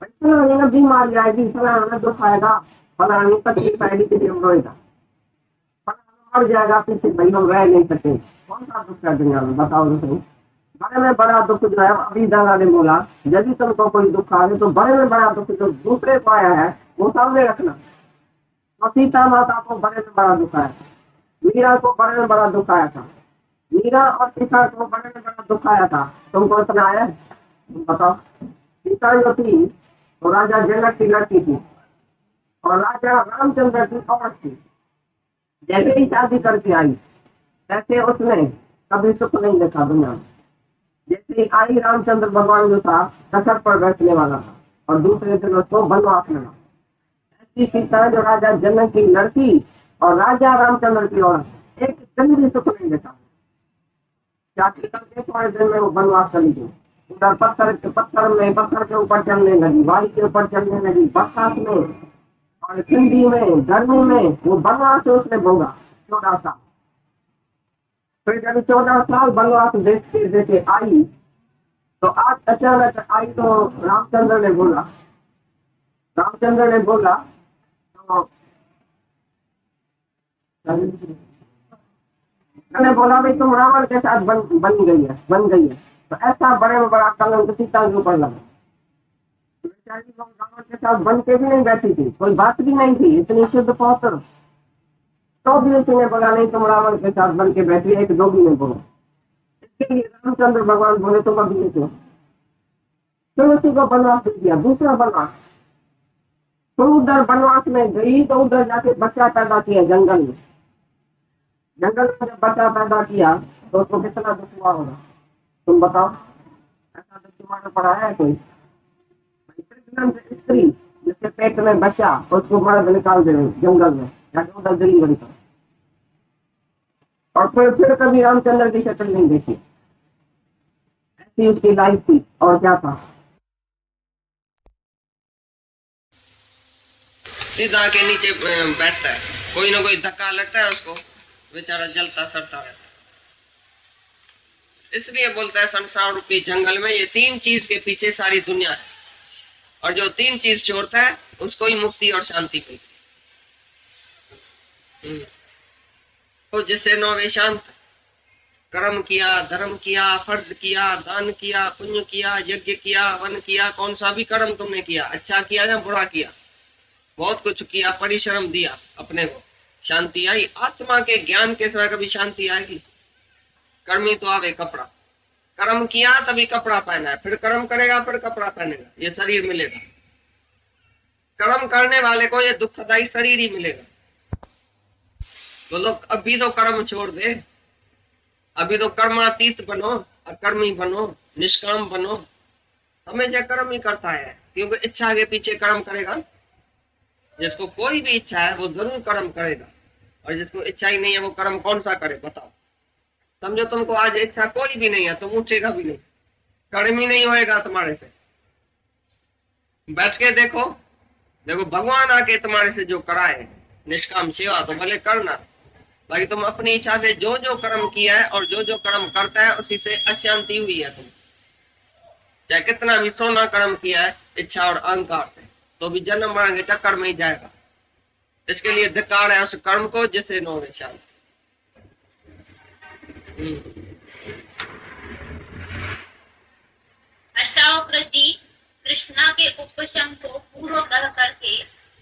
भाई फलाने बीमारी आएगी, फलाने दुख आएगा, फलाने तकलीफ आएगी कि हम रोएगा, फलाना मर जाएगा पीछे भाई हम रह नहीं सकते। कौन सा दुख है दुनिया में? बताओ तो। बड़े में बड़ा दुख जो है, अभी दादा ने बोला यदि तुमको कोई दुख आ तो बड़े में बड़ा दुख जो दूसरे को आया है वो सामने रखना। तो सीता माता को बड़े में बड़ा दुख आया, मीरा को बड़े में बड़ा दुख आया था, मीरा और सीता को बड़े में बड़ा दुख आया था, तुमको इतना आया? तुम बताओ। सीता जो थी तो राजा जनक की लड़की थी और राजा रामचंद्र की औरत थी। जैसे ही शादी करके आई वैसे उसने कभी सुख नहीं देखा दुनिया में। जैसे ही आई रामचंद्र भगवान जो था कछप पर बैठने वाला था और दूसरे दिन उसको बनवास मिला। ऐसी सीता जो राजा जनक की लड़की और राजा रामचंद्र की औरत एक दिन भी सुख नहीं देखा। शादी करके थोड़े दिन में वो बनवास चली गई। उधर पत्थर के ऊपर चलने लगी, वायु के ऊपर चलने लगी, बरसात में और ठंडी में, गर्मी में, वो बनवास से उसने भोगा 14 साल। फिर जब 14 साल बनवास देखते देखते आई तो आज अचानक आई तो रामचंद्र ने बोला तो मैंने बोला भाई तुम रावण के साथ बन गई है तो ऐसा बड़े में बड़ा कलंक सीता के ऊपर लगा। बेचारी लोग रावण के साथ बन के भी नहीं बैठी थी, कोई बात भी नहीं थी, इतनी शुद्ध पवित्र, तो भी उसने बोला नहीं तुम रावण के साथ बन के बैठी। एक जोगी ने बोला। इसके लिए रामचंद्र भगवान बोले तुम अभी देखो, फिर उसी को बनवास दे दिया, दूसरा बनवास। तो उधर बनवास में गई तो उधर जाके बच्चा पैदा किया जंगल में जब बच्चा पैदा किया तो उसको कितना दुख हुआ होगा तुम बताओ। ऐसा दुख तुम्हारा पड़ा है कोई? स्त्री जिसके पेट में बच्चा उसको मर्द निकाल दे जंगल में जाके उधर डिलीवरी कर, और फिर कभी रामचंद्र की शक्ल नहीं देखी। ऐसी उसकी लाइफ थी। और क्या था, सीधा के नीचे बैठता है, कोई ना कोई धक्का लगता है उसको, बेचारा जलता सड़ता रहता है। इसलिए बोलता है संसार रूपी जंगल में ये 3 चीज के पीछे सारी दुनिया है, और जो 3 चीज छोड़ता है उसको ही मुक्ति और शांति मिलती है। तो जिससे नौवे शांत, कर्म किया, धर्म किया, फर्ज किया, दान किया, पुण्य किया, यज्ञ किया, वन किया, कौन सा भी कर्म तुमने किया, अच्छा किया या बुरा किया, बहुत कुछ किया, परिश्रम दिया, अपने को शांति आई। आत्मा के ज्ञान के सिवाय कभी शांति आएगी? कर्मी तो आवे कपड़ा, कर्म किया तभी कपड़ा पहना है, फिर कर्म करेगा फिर कपड़ा पहनेगा, ये शरीर मिलेगा। कर्म करने वाले को ये दुखदायी शरीर ही मिलेगा। तो लोग अभी तो कर्म छोड़ दे, अभी तो कर्मातीत बनो, अकर्मी बनो, निष्काम बनो। हमेशा कर्म ही करता है, क्योंकि इच्छा के पीछे कर्म करेगा। जिसको कोई भी इच्छा है वो जरूर कर्म करेगा, और जिसको इच्छा ही नहीं है वो कर्म कौन सा करे बताओ। समझो तुमको आज इच्छा कोई भी नहीं है, तुम उठेगा भी नहीं, कर्म ही नहीं होएगा तुम्हारे से। बैठ के देखो भगवान आके तुम्हारे से जो कराए निष्काम सेवा तो भले करना, बाकी तुम अपनी इच्छा से जो जो कर्म किया है और जो जो कर्म करता है उसी से अशांति हुई है। तुम चाहे कितना भी सोना कर्म किया है इच्छा और अहंकार से, तो भी जन्म मरण के चक्कर में ही जाएगा। इसके लिए धिक्कार है उस कर्म को जिसे नो वे शांति। अष्टावक्र जी कृष्णा के उपशम को पूर्व कह करके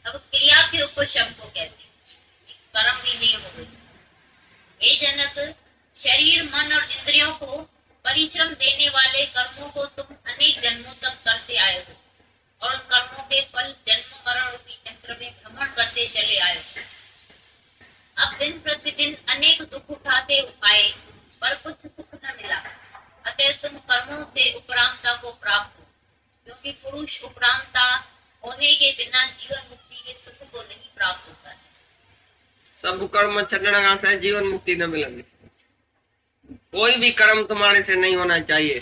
अब क्रिया के उपशम को कहते हैं, कर्म भी नहीं हो गई। हे जनक, शरीर, मन और इंद्रियों को परिश्रम देने वाले कर्मों को तुम अनेक जन्मों तक करते आए हो, और उन कर्मों के फल जन्म मरण रूपी चक्र में भ्रमण करते चले आए हो। अब दिन प्रतिदिन अनेक दुख उठाते आए पर कुछ सुख न मिला, अतः तुम कर्मों से उपरामता को प्राप्त हो, क्योंकि पुरुष उपरामता होने के बिना जीवन मुक्ति के सुख को नहीं प्राप्त होता है। सब कर्म छड़ना से जीवन मुक्ति न मिलेगी। कोई भी कर्म तुम्हारे से नहीं होना चाहिए।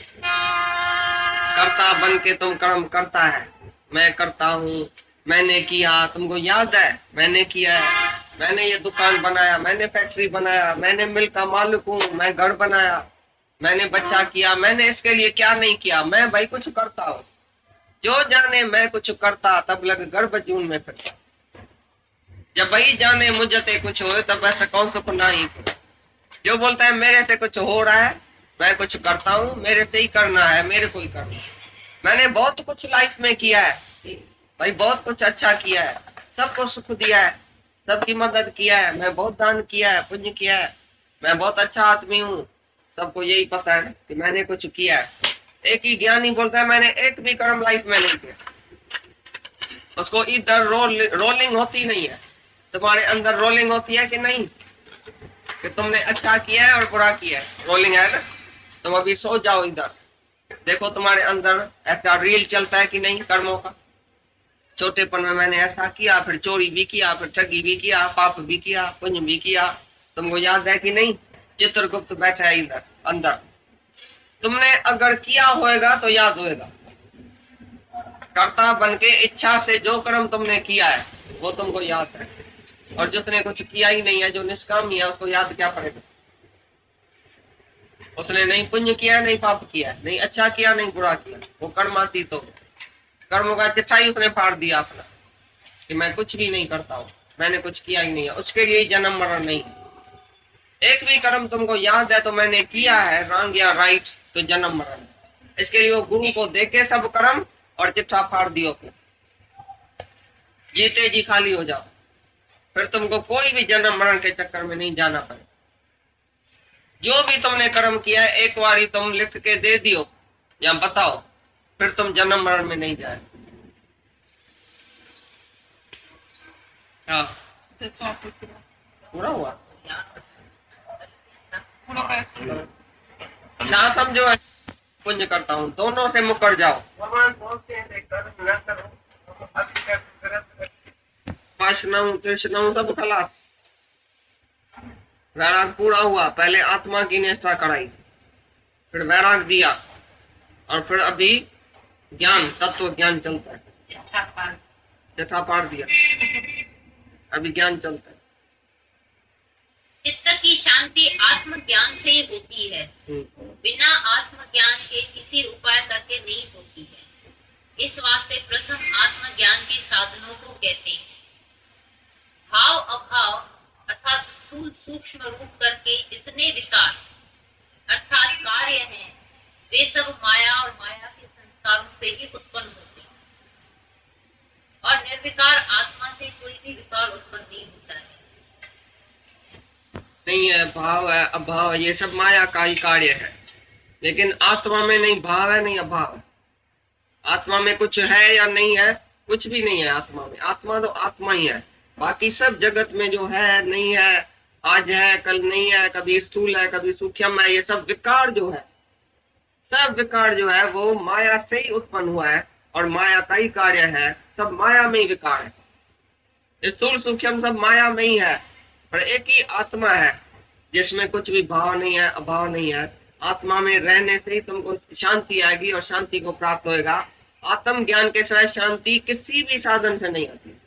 कर्ता बन के तुम कर्म करता है, मैं करता हूँ, मैंने किया, तुमको याद है मैंने किया है, मैंने ये दुकान बनाया, मैंने फैक्ट्री बनाया, मैंने मिल का मालिक हूँ, मैं घर बनाया, मैंने बच्चा किया, मैंने इसके लिए क्या नहीं किया, मैं भाई कुछ करता हूँ। जो जाने मैं कुछ करता तब लग गर्भ जून में फिरता, जब वही जाने मुझते कुछ हो तब ऐसा कौन सुख नहीं। जो बोलता है मेरे से कुछ हो रहा है, मैं कुछ करता हूँ, मेरे से ही करना है, मेरे को ही करना है। मैंने बहुत कुछ लाइफ में किया है भाई, बहुत कुछ अच्छा किया है, सबको सुख दिया है, सबकी मदद किया है, मैं बहुत दान किया है, पुण्य किया है, मैं बहुत अच्छा आदमी हूँ। सबको यही पता है कि मैंने कुछ किया है। एक ही ज्ञानी बोलता है मैंने एक भी कर्म लाइफ में नहीं किया, उसको इधर रोलिंग होती नहीं है। तुम्हारे अंदर रोलिंग होती है कि नहीं? कि तुमने अच्छा किया है और बुरा किया है, रोलिंग है ना। तुम अभी सो जाओ इधर, देखो तुम्हारे अंदर ऐसा रील चलता है कि नहीं कर्मों का। छोटेपन में मैंने ऐसा किया, फिर चोरी भी किया, फिर ठगी भी किया, पाप भी किया, पुण्य भी किया, तुमको याद है कि नहीं। चित्रगुप्त बैठा है इधर अंदर, तुमने अगर किया होएगा तो याद होएगा। कर्ता बन के इच्छा से जो कर्म तुमने किया है वो तुमको याद है, और जिसने कुछ किया ही नहीं है, जो निष्कामी है, उसको याद क्या पड़ेगा। उसने नहीं पुण्य किया, नहीं पाप किया, नहीं अच्छा किया, नहीं बुरा किया, वो कर्मातीत हो गया। कर्मों का चिट्ठा ही उसने फाड़ दिया अपना कि मैं कुछ भी नहीं करता हूँ, मैंने कुछ किया ही नहीं है, उसके लिए जन्म मरण नहीं है। एक भी कर्म तुमको याद है तो मैंने किया है, रॉन्ग या राइट, तो जन्म मरण है। इसके लिए वो गुरु को देके सब कर्म और चिट्ठा फाड़ दियो, फिर जीते जी खाली हो जाओ, फिर तुमको कोई भी जन्म मरण के चक्कर में नहीं जाना पड़े। जो भी तुमने कर्म किया है एक बारी तुम लिख के दे दियो या बताओ, फिर तुम जन्म मरण में नहीं जाए। हाँ पूरा हुआ। क्या समझो, पुण्य करता हूँ, दोनों से मुकर जाओ। भगवान बोलते हैं कर्म न करो, अभी कर्म वासनाओं तृष्णाओं सब खलास, वैराग पूरा हुआ। पहले आत्मा की निष्ठा कराई, फिर वैराग दिया, और फिर अभी ज्ञान, तत्व ज्ञान चलता है। यथा पाठ दिया, अभी ज्ञान चलता है। चित्त की शांति आत्मज्ञान से ही होती है, बिना आत्मज्ञान के किसी उपाय करके नहीं होती है। इस वास्ते प्रथम आत्मज्ञान के साधनों को कहते हैं। भाव अभाव अर्थात स्थूल सूक्ष्म रूप करके जितने विकार अर्थात कार्य हैं, वे सब माया और माया के संस्कारों से ही उत्पन्न होते हैं, और निर्विकार आत्मा से कोई भी विकार उत्पन्न नहीं होता है। नहीं है, भाव है, अभाव है, ये सब माया का ही कार्य है। लेकिन आत्मा में नहीं भाव है, नहीं अभाव है। आत्मा में कुछ है या नहीं है, कुछ भी नहीं है आत्मा में। आत्मा तो आत्मा ही है। बाकी सब जगत में जो है नहीं है, आज है कल नहीं है, कभी स्थूल है कभी सूक्ष्म है, ये सब विकार जो है, सब विकार जो है वो माया से ही उत्पन्न हुआ है, और माया का ही कार्य है। सब माया में ही विकार है, स्थूल सूक्ष्म सब माया में ही है। पर एक ही आत्मा है जिसमें कुछ भी भाव नहीं है, अभाव नहीं है। आत्मा में रहने से ही तुमको शांति आएगी और शांति को प्राप्त होएगा। आत्म ज्ञान के सिवाय शांति किसी भी साधन से नहीं आती।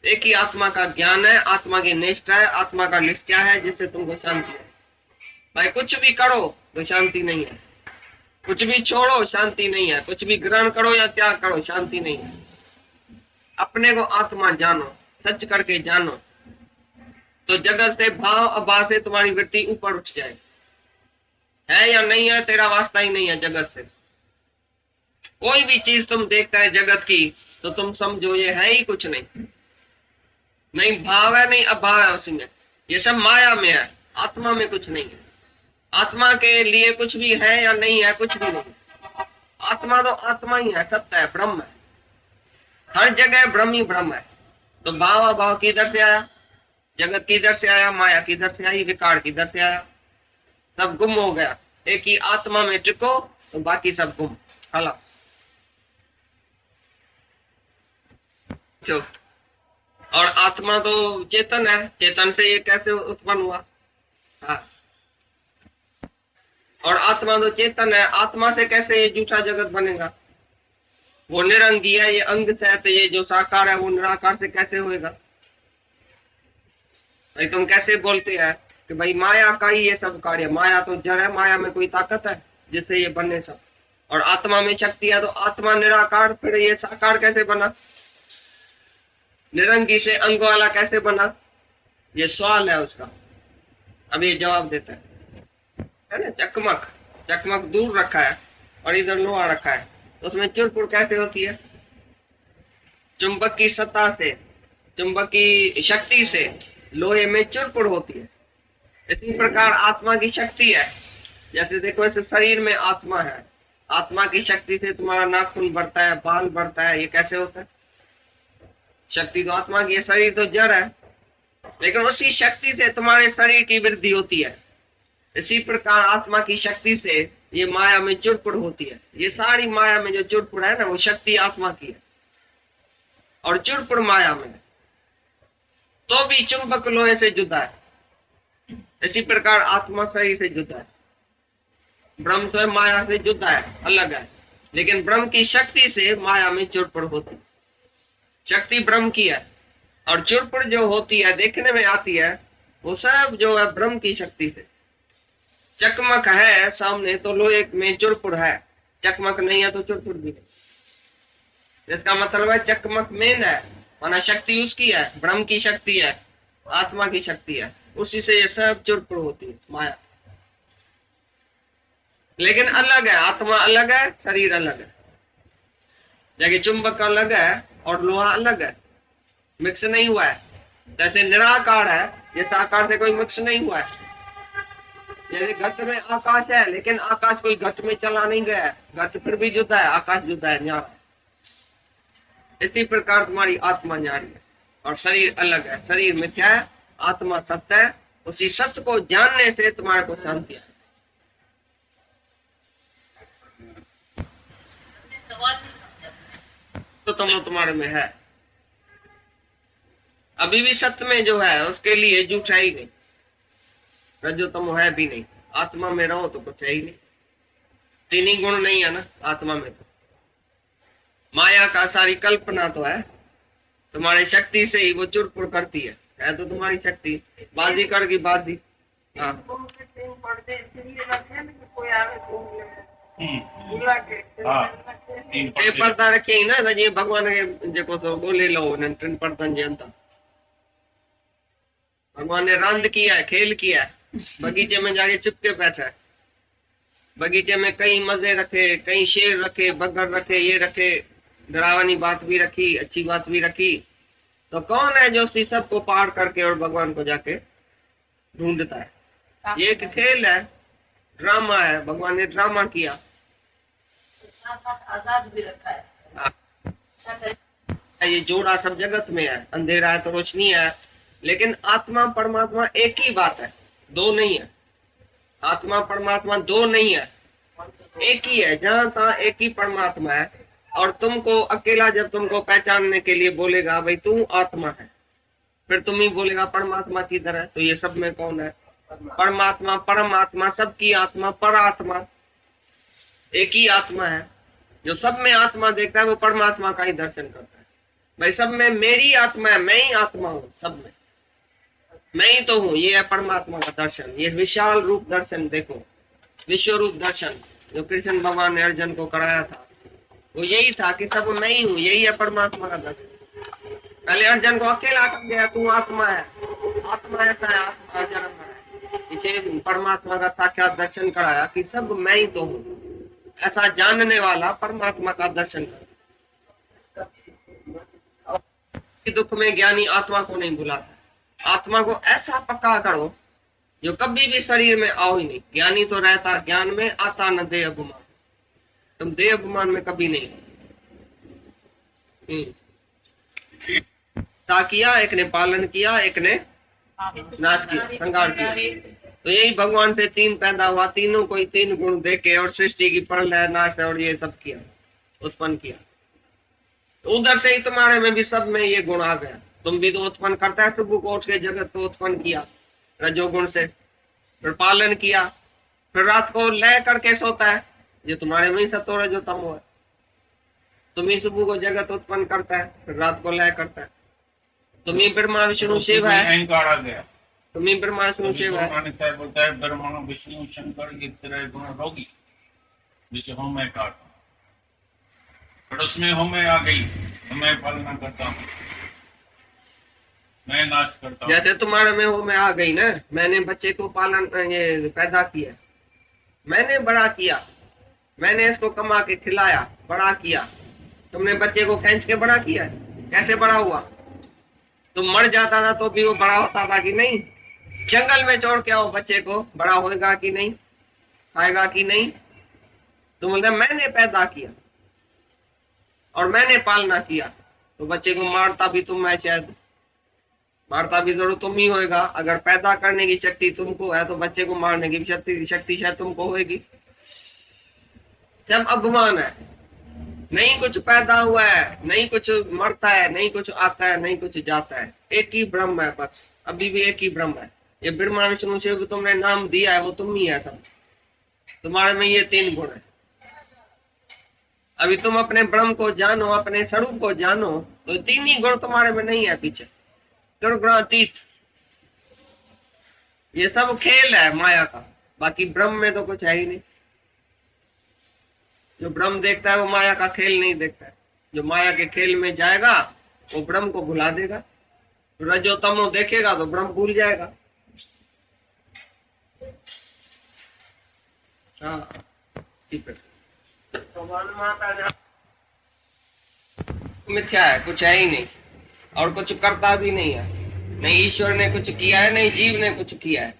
एक ही आत्मा का ज्ञान है, आत्मा की निष्ठा है, आत्मा का निश्चय है, जिससे तुमको शांति है। भाई कुछ भी करो तो शांति नहीं है, कुछ भी छोड़ो शांति नहीं है, कुछ भी ग्रहण करो या त्याग करो शांति नहीं है। अपने को आत्मा जानो, सच करके जानो, तो जगत से भाव अभाव से तुम्हारी वृत्ति ऊपर उठ जाए। है या नहीं है, तेरा वास्ता ही नहीं है जगत से। कोई भी चीज तुम देखता है जगत की तो तुम समझो ये है ही कुछ नहीं, नहीं भाव है नहीं अभाव है उसमें, ये सब माया में है, आत्मा में कुछ नहीं है। आत्मा के लिए कुछ भी है या नहीं है, कुछ भी नहीं। आत्मा तो आत्मा ही है, सत्य है, ब्रह्म है, हर जगह ब्रह्म ही ब्रह्म है। तो भाव अभाव किधर से आया, जगत किधर से आया, माया किधर से आई, विकार किधर से आया, सब गुम हो गया। एक ही आत्मा में टिको तो बाकी सब गुम, खलास। और आत्मा तो चेतन है, चेतन से ये कैसे उत्पन्न हुआ। हाँ। और आत्मा तो चेतन है, आत्मा से कैसे ये झूठा जगत बनेगा। वो निरंगी है, ये अंग से है, तो ये जो साकार है वो निराकार से कैसे होएगा। भाई तुम कैसे बोलते हैं कि भाई माया का ही ये सब कार्य, माया तो जड़ है, माया में कोई ताकत है जिससे ये बने सब, और आत्मा में शक्ति है, तो आत्मा निराकार, फिर ये साकार कैसे बना, निरंगी से अंग वाला कैसे बना। ये सवाल है उसका, अब ये जवाब देता है ना। चकमक, चकमक दूर रखा है और इधर लोहा रखा है, तो उसमें चुरपुर कैसे होती है। चुंबक की सत्ता से, चुंबक की शक्ति से लोहे में चुरपुर होती है। इसी प्रकार आत्मा की शक्ति है। जैसे देखो इस शरीर में आत्मा है, आत्मा की शक्ति से तुम्हारा नाखून बढ़ता है, बाल बढ़ता है, ये कैसे होता है। शक्ति तो आत्मा की है, शरीर तो जड़ है, लेकिन उसी शक्ति से तुम्हारे शरीर की वृद्धि होती है। इसी प्रकार आत्मा की शक्ति से ये माया में चुरपुर होती है। ये सारी माया में जो चुरपुर है ना, वो शक्ति आत्मा की है और चुरपुर माया में, तो भी चुंबक लोहे से जुदा है। इसी प्रकार आत्मा शरीर से जुदा है, ब्रह्म स्वयं माया से जुदा है, अलग है, लेकिन ब्रह्म की शक्ति से माया में चुरपुर होती है। शक्ति ब्रह्म की है और चुरपुर जो होती है देखने में आती है, वो सब जो है ब्रह्म की शक्ति से। चकमक है सामने तो लोहे में चुरपुर है, चकमक नहीं है तो चुरपुर भी नहीं। इसका मतलब है चकमक मेन है, माना शक्ति उसकी है, ब्रह्म की शक्ति है, आत्मा की शक्ति है, उसी से ये सब चुरपुर होती है माया। लेकिन अलग है, आत्मा अलग है, शरीर अलग है। जैसे चुंबक अलग है और लोहा अलग है, मिक्स नहीं हुआ है। जैसे निराकार है, ये साकार से कोई मिक्स नहीं हुआ है। जैसे घट में आकाश है, लेकिन आकाश कोई घट में चला नहीं गया है, घट फिर भी जुदा है, आकाश जुदा है, न्यारा है। इसी प्रकार तुम्हारी आत्मा न्यारी है और शरीर अलग है। शरीर मिथ्या है, आत्मा सत्य है। उसी सत्य को जानने से तुम्हारे को शांति है। तो तुम्हारे में है, अभी भी सत्य में जो है उसके लिए झूठ है ही नहीं, रजोतम है भी नहीं। आत्मा में रहो तो कुछ है ही नहीं, तीन ही गुण नहीं है ना आत्मा में। तो माया का सारी कल्पना तो है, तुम्हारी शक्ति से ही वो चुरपुर करती है तो तुम्हारी शक्ति बाजी कर की बाजी। हाँ, ये पर्दा रखे ही ना जी भगवान के जेको सो बोले लो न टिन पर्दन जे अंदर भगवान ने रांद किया है, खेल किया है, बगीचे में जाके चिपके बैठा है। बगीचे में कई मजे रखे, कई शेर रखे, बगर रखे, ये रखे, डरावनी बात भी रखी, अच्छी बात भी रखी। तो कौन है जो उसी सबको पार करके और भगवान को जाके ढूंढता है? ये एक खेल है, ड्रामा है, भगवान ने ड्रामा किया। आजाद भी रखा है। ये जोड़ा सब जगत में है, अंधेरा है तो रोशनी है, लेकिन आत्मा परमात्मा एक ही बात है, दो नहीं है। आत्मा परमात्मा दो नहीं है, एक ही है। जहां तहाँ एक ही परमात्मा है। और तुमको अकेला जब तुमको पहचानने के लिए बोलेगा भाई तू आत्मा है, फिर तुम ही बोलेगा परमात्मा की तरह। तो ये सब में कौन है? परमात्मा, परमात्मा, सबकी आत्मा, परात्मा, एक ही आत्मा है। जो सब में आत्मा देखता है वो परमात्मा का ही दर्शन करता है। भाई सब में मेरी आत्मा है, मैं ही आत्मा हूँ, सब में मैं ही तो हूँ। ये है परमात्मा का दर्शन। ये विशाल रूप दर्शन देखो, विश्व रूप दर्शन जो कृष्ण भगवान ने अर्जुन को कराया था, वो यही था कि सब मैं ही हूँ। यही है परमात्मा का दर्शन। पहले अर्जुन को अकेला कर गया, तू आत्मा है, आत्मा ऐसा है, आत्मा जन्म है। पीछे परमात्मा का साक्षात दर्शन कराया कि सब मैं ही तो हूँ। ऐसा जानने वाला परमात्मा का दर्शन कर। दुख में ज्ञानी आत्मा को नहीं भुलाता। आत्मा को ऐसा पक्का करो जो कभी भी शरीर में आओ ही नहीं। ज्ञानी तो रहता ज्ञान में, आता न देह अभिमान। तुम देह अभिमान में कभी नहीं। किया, एक ने पालन किया, एक ने नाश किया, संगार किया। तो यही भगवान से तीन पैदा हुआ, तीनों को ही तीन गुण देके और सृष्टि की प्रलय, नाश और ये सब किया, उत्पन्न किया। तो उधर से ही तुम्हारे में भी सब में ये गुण आ गया। तुम भी तो उत्पन्न करता है, सुबह को उठ के जगत तो उत्पन्न किया रजोगुण से, फिर पालन किया, फिर रात को लय करके सोता है। ये तुम्हारे में ही सतो रजो तमो है। तुम ही सुबह को जगत उत्पन्न करता है, फिर रात को लय करता है। तुम ही ब्रह्मा विष्णु शिव है, अहंकार आ गया। तुम ही ब्रह्मा विष्णु शिव है। साहब बोलता है ब्रह्मा विष्णु शंकर ये तरह गुण रोगी, जैसे हूँ मैं काट, पर उसमें हूँ मैं आ गई तो मैं पालना करता हूँ, मैं नाश करता हूँ। जैसे तुम्हारे में हो मैं आ गई ना, मैंने बच्चे को पालन ये पैदा किया, मैंने बड़ा किया, मैंने इसको कमा के खिलाया, बड़ा किया। तुमने बच्चे को खींच के बड़ा किया, कैसे बड़ा हुआ? तुम मर जाता था तो भी वो बड़ा होता था कि नहीं? जंगल में छोड़ के आओ बच्चे को, बड़ा होएगा कि नहीं, खाएगा कि नहीं? तुम बोलते मैंने पैदा किया और मैंने पालना किया, तो बच्चे को मारता भी तुम, मैं शायद मारता भी जरूर तुम ही होएगा। अगर पैदा करने की शक्ति तुमको है तो बच्चे को मारने की भी शक्ति शायद तुमको होएगी। सब अभिमान है, नहीं कुछ पैदा हुआ है, नहीं कुछ मरता है, नहीं कुछ आता है, नहीं कुछ जाता है, एक ही ब्रह्म है बस, अभी भी एक ही ब्रह्म है। ये ब्रह्मा विष्णु शिव को तुमने नाम दिया है वो तुम ही है, सब तुम्हारे में ये 3 गुण है। अभी तुम अपने ब्रह्म को जानो, अपने स्वरूप को जानो, तो 3 ही गुण तुम्हारे में नहीं है पीछे, गुणातीत। ये सब खेल है माया का, बाकी ब्रह्म में तो कुछ है ही नहीं। जो ब्रह्म देखता है वो माया का खेल नहीं देखता है। जो माया के खेल में जाएगा वो ब्रह्म को भुला देगा। रजो तमो देखेगा तो ब्रह्म भूल जाएगा। हाँ, ठीक है। मिथ्या है, कुछ है ही नहीं, और कुछ करता भी नहीं है। नहीं ईश्वर ने कुछ किया है, नहीं जीव ने कुछ किया है।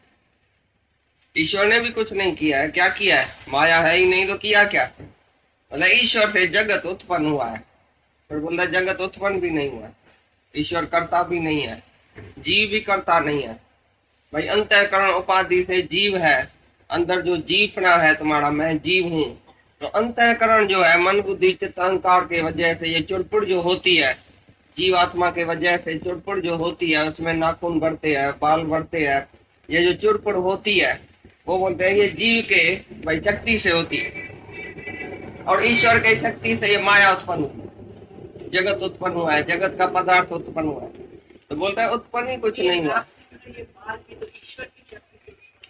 ईश्वर ने भी कुछ नहीं किया है। क्या किया है? माया है ही नहीं तो किया क्या? बोला ईश्वर से जगत उत्पन्न हुआ है, फिर बोलता जगत उत्पन्न भी नहीं हुआ। ईश्वर करता भी नहीं है, जीव भी करता नहीं है। भाई अंतःकरण उपाधि से जीव है, अंदर जो जीवना है तुम्हारा, मैं जीव हूँ, तो अंतःकरण जो है मन बुद्धि चित्त अहंकार के वजह से ये चुड़पुड़ जो होती है, जीवात्मा के वजह से चुड़पुड़ जो होती है, उसमें नाखून बढ़ते हैं, बाल बढ़ते हैं, ये जो चुड़पुड़ होती है वो बोलते हैं ये जीव के भाई शक्ति से होती है, और ईश्वर के शक्ति से ये माया उत्पन्न हुई, जगत उत्पन्न हुआ है, जगत का पदार्थ उत्पन्न हुआ है। तो बोलता है उत्पन्न ही कुछ नहीं हुआ।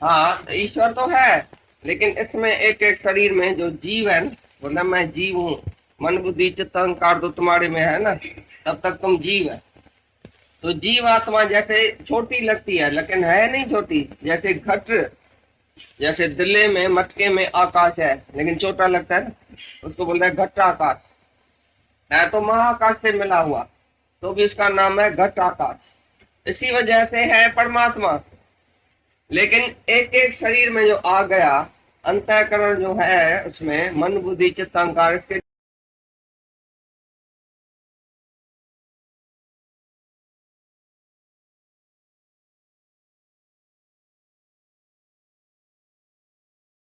हाँ ईश्वर तो है, लेकिन इसमें एक एक शरीर में जो जीव है, बोला मैं जीव हूँ, मन बुद्धि चित्त अहंकार तो तुम्हारे में है ना, तब तक तुम जीव है। तो जीव आत्मा जैसे छोटी लगती है, लेकिन है नहीं छोटी। जैसे घट, जैसे दिल्ली में मटके में आकाश है, लेकिन छोटा लगता है ना, उसको बोलता है घट आकाश। है तो महाकाश से मिला हुआ, तो भी इसका नाम है घट आकाश। इसी वजह से है परमात्मा। लेकिन एक एक शरीर में जो आ गया अंतःकरण जो है, उसमें मन बुद्धि चित्त अहंकार, इसके